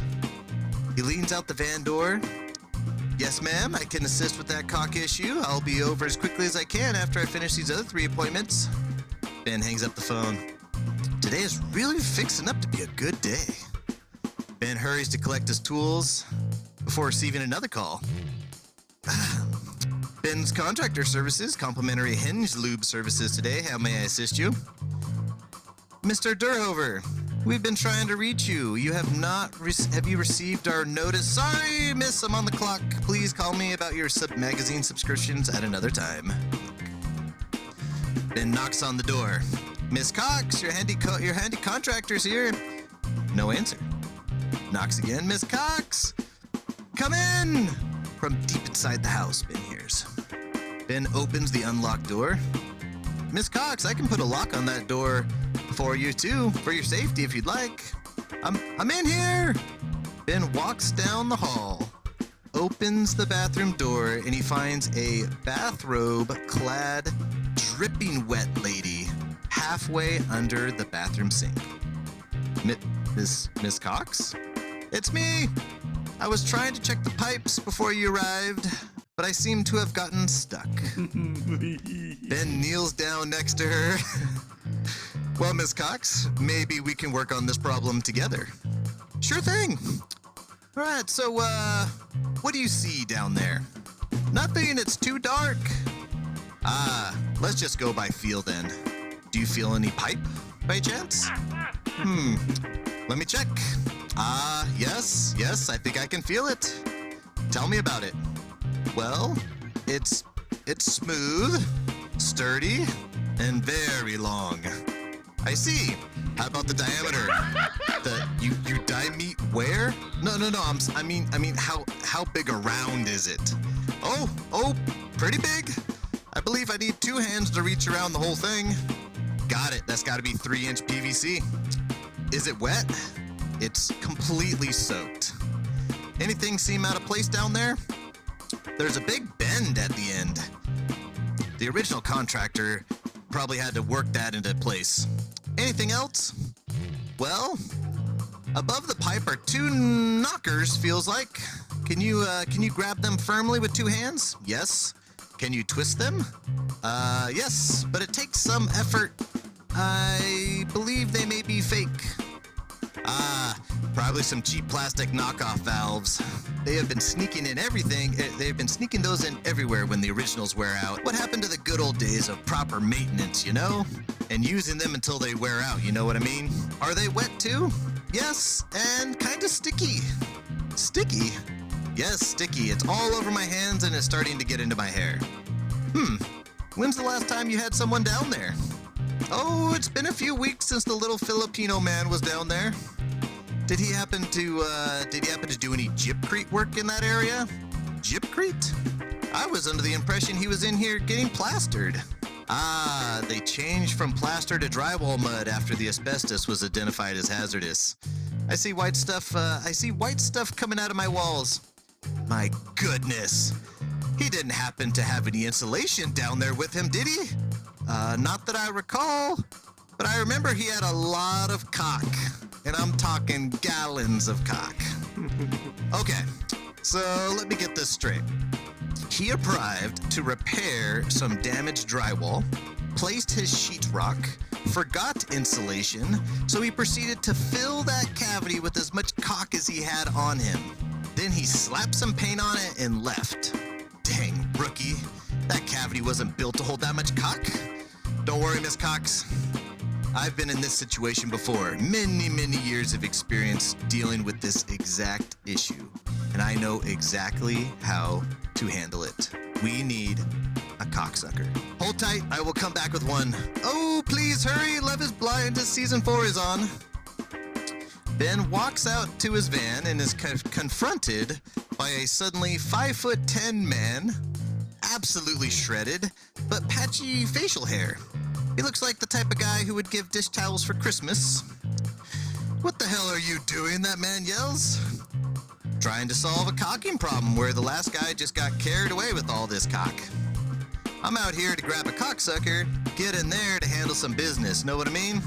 He leans out the van door. Yes, ma'am, I can assist with that cock issue. I'll be over as quickly as I can after I finish these other 3 appointments. Ben hangs up the phone. Today is really fixing up to be a good day. Ben hurries to collect his tools before receiving another call. Ben's contractor services, complimentary hinge lube services today. How may I assist you? Mr. Durhover, we've been trying to reach you. You have not have you received our notice? Sorry, miss, I'm on the clock. Please call me about your magazine subscriptions at another time. Ben knocks on the door. Miss Cox, your handy contractor's here. No answer. Knocks again. Miss Cox, come in! From deep inside the house, Ben hears. Ben opens the unlocked door. Miss Cox, I can put a lock on that door for you too, for your safety if you'd like. I'm in here. Ben walks down the hall, opens the bathroom door, and he finds a bathrobe-clad, dripping wet lady halfway under the bathroom sink. Miss Cox? It's me. I was trying to check the pipes before you arrived, but I seem to have gotten stuck. Ben kneels down next to her. Well, Miss Cox, maybe we can work on this problem together. Sure thing. All right, so, what do you see down there? Nothing, it's too dark. Let's just go by feel then. Do you feel any pipe, by chance? Let me check. Yes, I think I can feel it. Tell me about it. Well, it's smooth, sturdy, and very long. I see. How about the diameter? You dimeet where? No. I mean, how big around is it? Oh, pretty big. I believe I need 2 hands to reach around the whole thing. Got it. That's got to be 3-inch PVC. Is it wet? It's completely soaked. Anything seem out of place down there? There's a big bend at the end. The original contractor probably had to work that into place. Anything else? Well, above the pipe are 2 knockers, feels like. Can you grab them firmly with 2 hands? Yes. Can you twist them? Yes, but it takes some effort. I believe they may be fake. Probably some cheap plastic knockoff valves. They have been sneaking in everything. They've been sneaking those in everywhere when the originals wear out. What happened to the good old days of proper maintenance, you know? And using them until they wear out, you know what I mean? Are they wet too? Yes, and kind of sticky. Sticky? Yes, sticky. It's all over my hands and it's starting to get into my hair. When's the last time you had someone down there? Oh, it's been a few weeks since the little Filipino man was down there. Did he happen to do any gypcrete work in that area? Gypcrete? I was under the impression he was in here getting plastered. They changed from plaster to drywall mud after the asbestos was identified as hazardous. I see white stuff coming out of my walls. My goodness. He didn't happen to have any insulation down there with him, did he? Not that I recall, but I remember he had a lot of cock, and I'm talking gallons of cock. Okay, so let me get this straight. He arrived to repair some damaged drywall, placed his sheetrock, forgot insulation, so he proceeded to fill that cavity with as much cock as he had on him. Then he slapped some paint on it and left. Dang, rookie. That cavity wasn't built to hold that much cock. Don't worry, Miss Cox. I've been in this situation before. Many, many years of experience dealing with this exact issue. And I know exactly how to handle it. We need a cocksucker. Hold tight, I will come back with one. Oh, please hurry, Love is Blind as season 4 is on. Ben walks out to his van and is confronted by a suddenly 5'10" man, absolutely shredded, but patchy facial hair. He looks like the type of guy who would give dish towels for Christmas. What the hell are you doing? That man yells. Trying to solve a cocking problem where the last guy just got carried away with all this cock. I'm out here to grab a cocksucker, get in there to handle some business, know what I mean?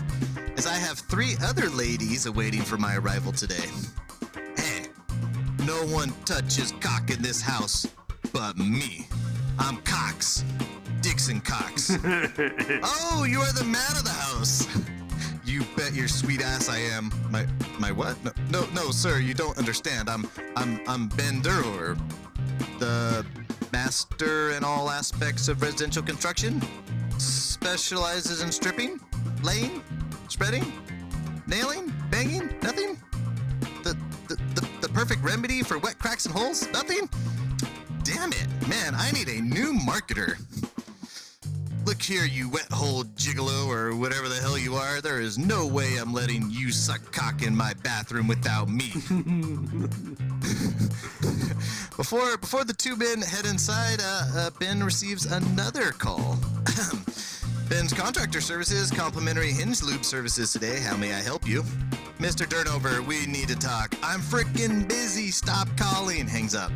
As I have 3 other ladies awaiting for my arrival today. Hey, no one touches cock in this house but me. I'm Cox. Dixon Cox. Oh, you are the man of the house. You bet your sweet ass I am. My what? No, sir, you don't understand. I'm Ben Duror, the master in all aspects of residential construction. Specializes in stripping, laying, spreading, nailing, banging, nothing. The perfect remedy for wet cracks and holes, nothing. Damn it, man, I need a new marketer. Look here, you wet hole gigolo or whatever the hell you are. There is no way I'm letting you suck cock in my bathroom without me. Before the 2 men head inside, Ben receives another call. Ben's contractor services, complimentary hinge lube services today. How may I help you? Mr. Durnover, we need to talk. I'm frickin' busy. Stop calling. Hangs up.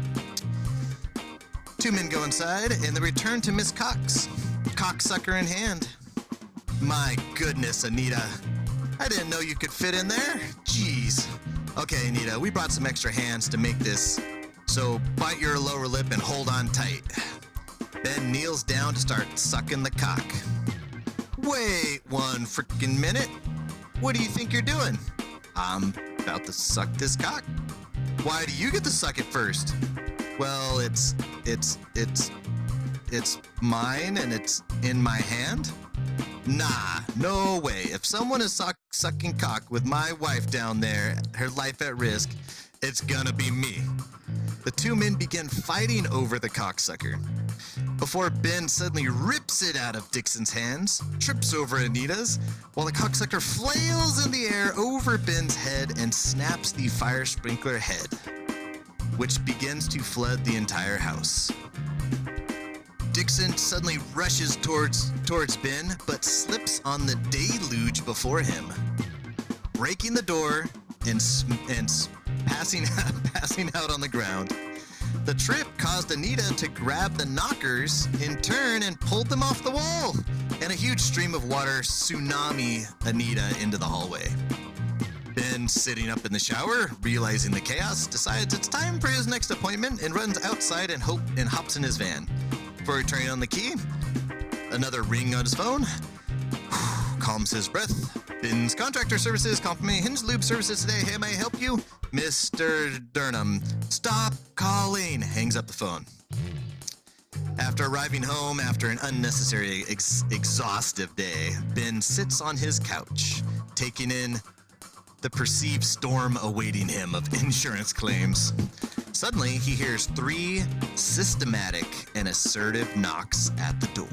2 men go inside and they return to Miss Cox. Cocksucker in hand. My goodness, Anita. I didn't know you could fit in there. Jeez. Okay, Anita, we brought some extra hands to make this. So bite your lower lip and hold on tight. Ben kneels down to start sucking the cock. Wait 1 freaking minute. What do you think you're doing? I'm about to suck this cock. Why do you get to suck it first? Well, it's mine and it's in my hand? Nah, no way. If someone is sucking cock with my wife down there, her life at risk, it's gonna be me. The 2 men begin fighting over the cocksucker. Before Ben suddenly rips it out of Dixon's hands, trips over Anita's, while the cocksucker flails in the air over Ben's head and snaps the fire sprinkler head, which begins to flood the entire house. Dixon suddenly rushes towards Ben, but slips on the deluge before him, breaking the door and passing out on the ground. The trip caused Anita to grab the knockers in turn and pulled them off the wall, and a huge stream of water tsunami Anita into the hallway. Ben, sitting up in the shower, realizing the chaos, decides it's time for his next appointment and runs outside and hops in his van. Before he turns on the key, another ring on his phone. Calms his breath. Ben's Contractor Services, compliment Hinge Lube Services today. Hey, may I help you? Mr. Durnham, stop calling. Hangs up the phone. After arriving home after an unnecessary, exhaustive day, Ben sits on his couch, taking in the perceived storm awaiting him of insurance claims. Suddenly, he hears 3 systematic and assertive knocks at the door.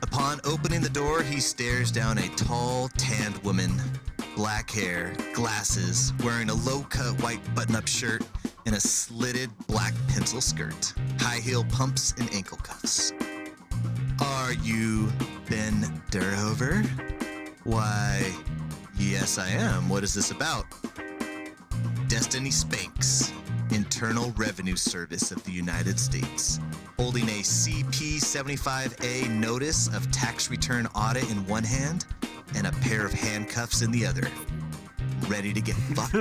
Upon opening the door, he stares down a tall, tanned woman, black hair, glasses, wearing a low-cut white button-up shirt and a slitted black pencil skirt, high heel pumps and ankle cuffs. Are you Ben Durhover? Why, yes I am. What is this about? Destiny Spanks, Internal Revenue Service of the United States, holding a CP-75A notice of tax return audit in one hand and a pair of handcuffs in the other, ready to get fucked.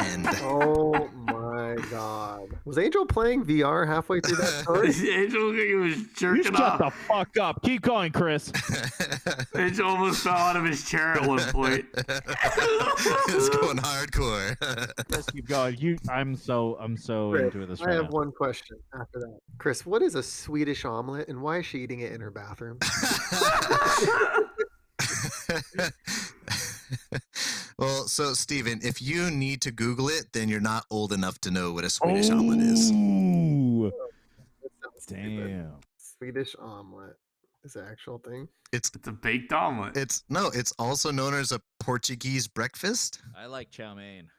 And Oh my god. Was Angel playing VR halfway through that story? Angel, he was You jerking shut off. the fuck up. Keep going, Chris. Angel almost fell out of his chair at one point. it's going hardcore. Let's keep going. I'm so Chris, into this I right have now. one question after that. Chris, what is a Swedish omelet and why is she eating it in her bathroom? Well, so Steven, if you need to Google it, then you're not old enough to know what a Swedish omelet is. Ooh, That sounds stupid. damn. Swedish omelet is an actual thing. It's It's a baked omelet. it's also known as a Portuguese breakfast. I like chow mein.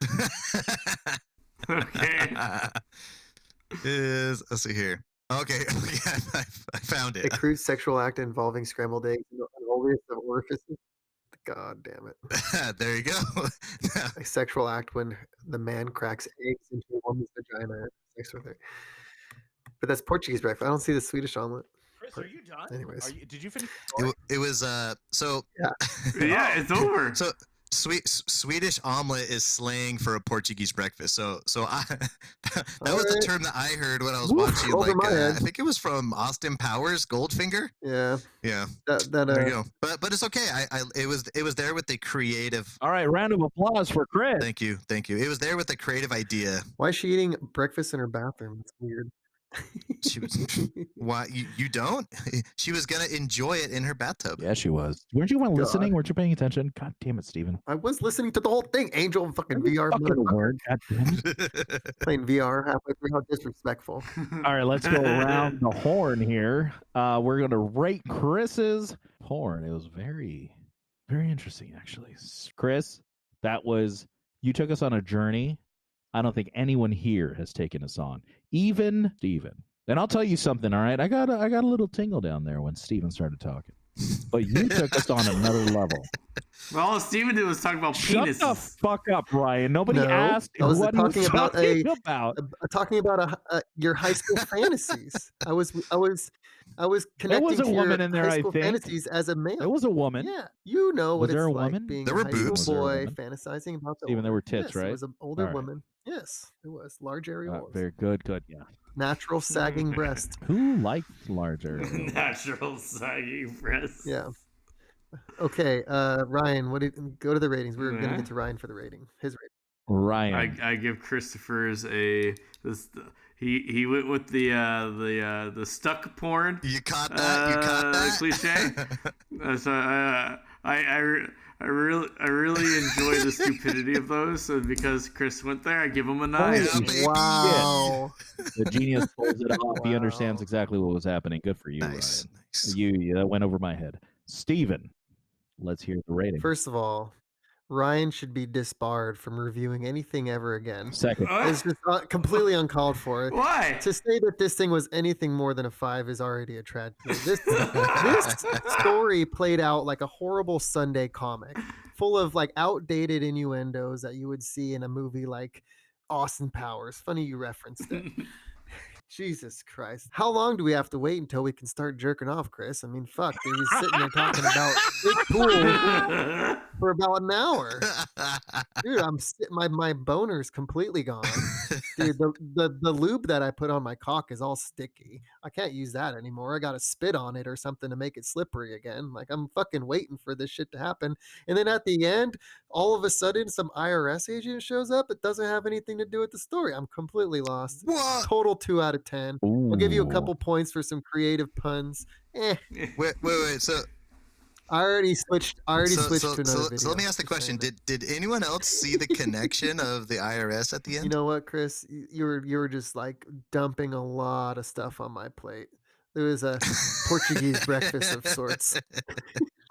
Okay. Let's see here. Okay, I found A it. crude sexual act involving scrambled eggs in the unholiest of orifices. God damn it. There you go. A sexual act when the man cracks eggs into a woman's vagina and has sex with her. But that's Portuguese breakfast. I don't see the Swedish omelet. Chris, are you done? Anyways. Did you finish? It was so Yeah, it's over. so Swedish omelet is slang for a Portuguese breakfast. So that was the Alright. term that I heard when I was Woof, watching. over my I head. think it was from Austin Powers, Goldfinger. Yeah. Yeah, That there you go. But it's okay. It was there with the creative. All right, round of applause for Chris. Thank you. It was there with the creative idea. why is she eating breakfast in her bathroom? It's weird. She was why you don't? She was gonna enjoy it in her bathtub. Yeah, she was. Weren't you listening? Weren't you paying attention? God damn it, Steven. I was listening to the whole thing. Angel fucking VR Fucking motherfucker, word. God damn it. playing VR halfway through. How disrespectful. All right, let's go around the horn here. We're going to rate Chris's horn. It was very, very interesting, actually. Chris, you took us on a journey I don't think anyone here has taken us on, even Steven. And I'll tell you something, all right? I got a little tingle down there when Steven started talking. But you took us on another level. Well, all Steven did was talk about Shut penises. the fuck up, Ryan. Nobody No, asked I was what he was talking about talking about. Talking about your high school fantasies. I was connecting was a to woman your in there, high I school think. fantasies as a male. There was a woman. Yeah, you know what Was there it's a like woman? being There a were high boobs. school Was there a boy woman? fantasizing about the Steven, there were tits, yes, right? It was an older All right. woman. Yes, it was large areolas, Very good. Yeah. natural sagging breast. Who likes larger? Natural saggy breasts. Yeah. Okay, Ryan, go to the ratings. We're gonna Yeah. get to Ryan for the rating. His rating. Ryan. I give Christopher's he went with the stuck porn You caught that? You caught that? cliche. So I really enjoy the stupidity of those. So because Chris went there, I give him a 9. Yeah, baby. Wow. The genius pulls it off. He Wow. understands exactly what was happening. Good for you, Nice. Ryan. Nice. You that went over my head. Steven, let's hear the rating. First of all, Ryan should be disbarred from reviewing anything ever again. Second. It's just completely uncalled for. Why? To say that this thing was anything more than a 5 is already a tragedy. This story played out like a horrible Sunday comic, full of like outdated innuendos that you would see in a movie like Austin Powers. Funny you referenced it. Jesus Christ. How long do we have to wait until we can start jerking off, Chris? I mean, fuck, dude, he's sitting there talking about big pool for about an hour. Dude, my boner's completely gone. Dude, the lube that I put on my cock is all sticky. I can't use that anymore. I gotta spit on it or something to make it slippery again. Like I'm fucking waiting for this shit to happen. And then at the end, all of a sudden, some IRS agent shows up. It doesn't have anything to do with the story. I'm completely lost. What? Total 2 out of 10. I'll give you a Ooh. couple points for some creative puns. Wait. So I already switched. to another video. So let me ask the Just question: saying Did anyone else see the connection of the IRS at the You end? know what, Chris? You were just like dumping a lot of stuff on my plate. There was a Portuguese breakfast of sorts.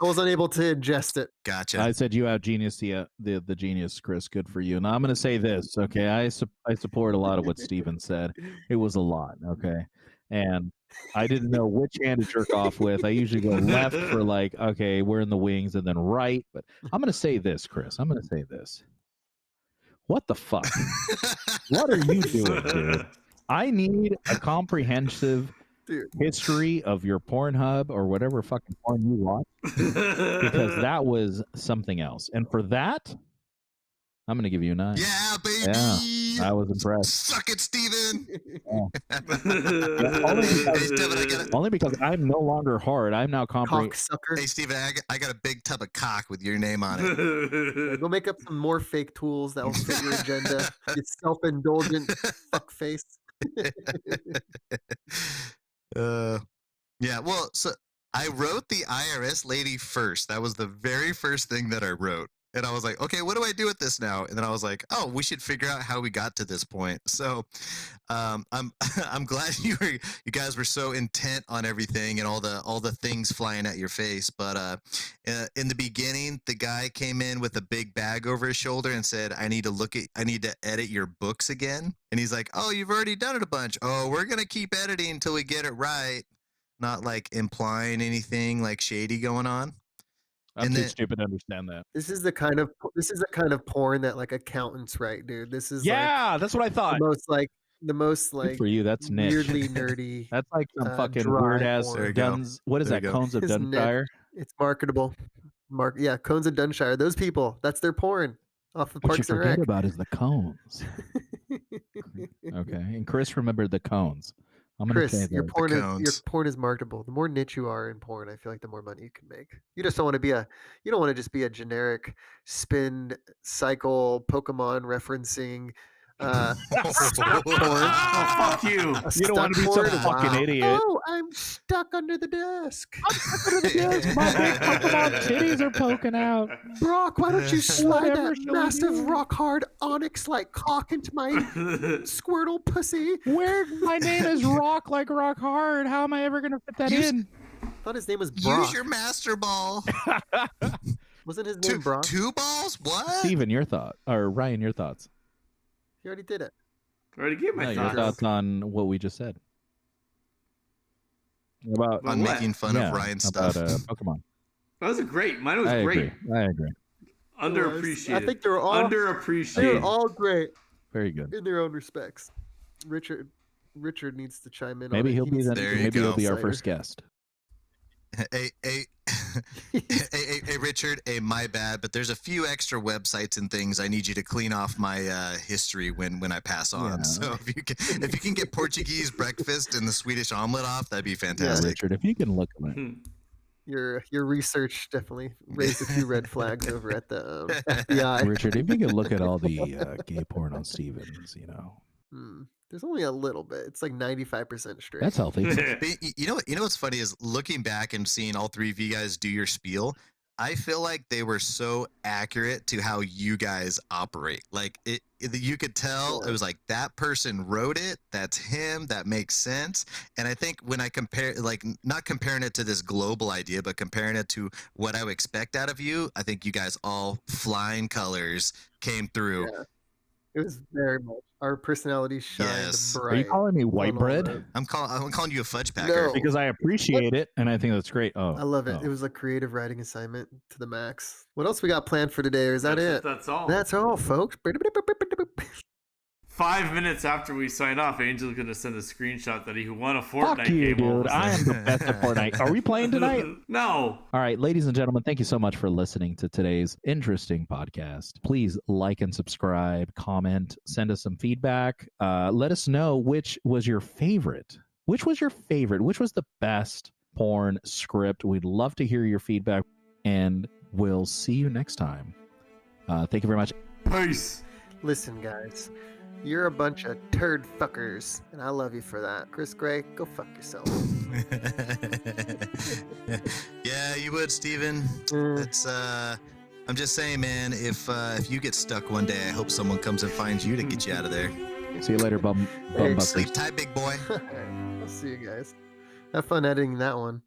I was unable to ingest it. Gotcha. I said you out genius the genius, Chris. Good for you. Now I'm going to say this, okay? I support a lot of what Steven said. It was a lot, okay? And I didn't know which hand to jerk off with. I usually go left for like, okay, we're in the wings, and then right. But I'm going to say this, Chris. I'm going to say this. What the fuck? What are you doing, dude? I need a comprehensive Dude. history of your Pornhub or whatever fucking porn you watch, because that was something else. And for that, I'm going to give you a 9. Yeah, baby. Yeah, I was impressed. Suck it, Steven. Yeah. Only because I'm no longer hard. I'm now Cocksucker. Hey, Steven, I got a big tub of cock with your name on it. Go make up some more fake tools that will fit your agenda. You self-indulgent fuckface. Yeah, well, so I wrote the IRS lady first. That was the very first thing that I wrote. And I was like, okay, what do I do with this now? And then I was like, oh, we should figure out how we got to this point. So I'm I'm glad you guys were so intent on everything and all the things flying at your face. But in the beginning, the guy came in with a big bag over his shoulder and said, I need to edit your books again. And he's like, oh, you've already done it a bunch. Oh, we're gonna keep editing until we get it right. Not like implying anything like shady going on. I'm too stupid to understand that. This is the kind of porn that like accountants write, dude. This is that's what I thought. the most Good for you. That's niche. weirdly nerdy. That's like some fucking dry weird ass porn. guns. What is There that? you go. Cones of It's Dunshire. It's marketable. Yeah, Cones of Dunshire. Those people. That's their porn off of What you Parks and forget Rec. about is the cones. Okay, and Chris remembered the cones. I'm gonna say Chris, your that. porn is marketable. The more niche you are in porn, I feel like the more money you can make. You just don't want to just be a generic spin cycle Pokemon referencing stunt porn. Oh, fuck you. You don't want to be some fucking idiot. Oh, I'm stuck under the desk. My big Pokemon titties are poking out. Brock, why don't you slide Whatever that shall we massive do? rock hard onyx like cock into my Squirtle pussy? Where my name is Rock like Rock Hard. How am I ever gonna fit that in? I thought his name was Brock. Use your master ball. Wasn't his name Brock? 2 balls? What? Steven, your thought, or Ryan, your thoughts. He already did it. I already gave my No, your thoughts. thoughts on what we just said about On What? making fun of Ryan's stuff. about Pokemon. Those are great. Mine was I great. agree. Underappreciated. I think they're all underappreciated. all great Very good. in their own respects. Richard needs to chime in. Maybe on he'll it. be needs the, to There you maybe he'll go. be our Insider. first guest. Hey, Richard, my bad, but there's a few extra websites and things I need you to clean off my history when I pass on. Yeah. So if you can get Portuguese breakfast and the Swedish omelet off, that'd be Yeah, fantastic. Richard, if you can look at it. Your research definitely raised a few red flags over at the FBI. Richard, if you can look at all the gay porn on Stevens, There's only a little bit. It's like 95% straight. that's healthy. But you know what's funny is looking back and seeing all three of you guys do your spiel. I feel like they were so accurate to how you guys operate. Like you could tell it was like that person wrote it. That's him. That makes sense. And I think when I compare, like not comparing it to this global idea, but comparing it to what I would expect out of you, I think you guys all flying colors came through. Yeah. It was very much. Our personalities shined Yes. bright. Are you calling me white on all bread? the- I'm calling you a fudge packer. No. Because I appreciate it, and I think that's great. Oh, I love it. oh. It was a creative writing assignment to the max. What else we got planned for today? Or is that it? That's all. That's all, folks. 5 minutes after we sign off, Angel's gonna send a screenshot that he won a Fortnite Fuck you, game. all of dude. a I am sudden. the best at Fortnite. Are we playing tonight? No. All right, ladies and gentlemen, thank you so much for listening to today's interesting podcast. Please like and subscribe, comment, send us some feedback. Let us know which was your favorite. Which was your favorite? Which was the best porn script? We'd love to hear your feedback, and we'll see you next time. Thank you very much. Peace. Listen, guys, you're a bunch of turd fuckers, and I love you for that. Chris Gray, go fuck yourself. Yeah, you would, Steven. It's I'm just saying, man, if you get stuck one day, I hope someone comes and finds you to get you out of there. See you later, bum Hey, busters. Sleep tight, big boy. All right, I'll see you guys. Have fun editing that one.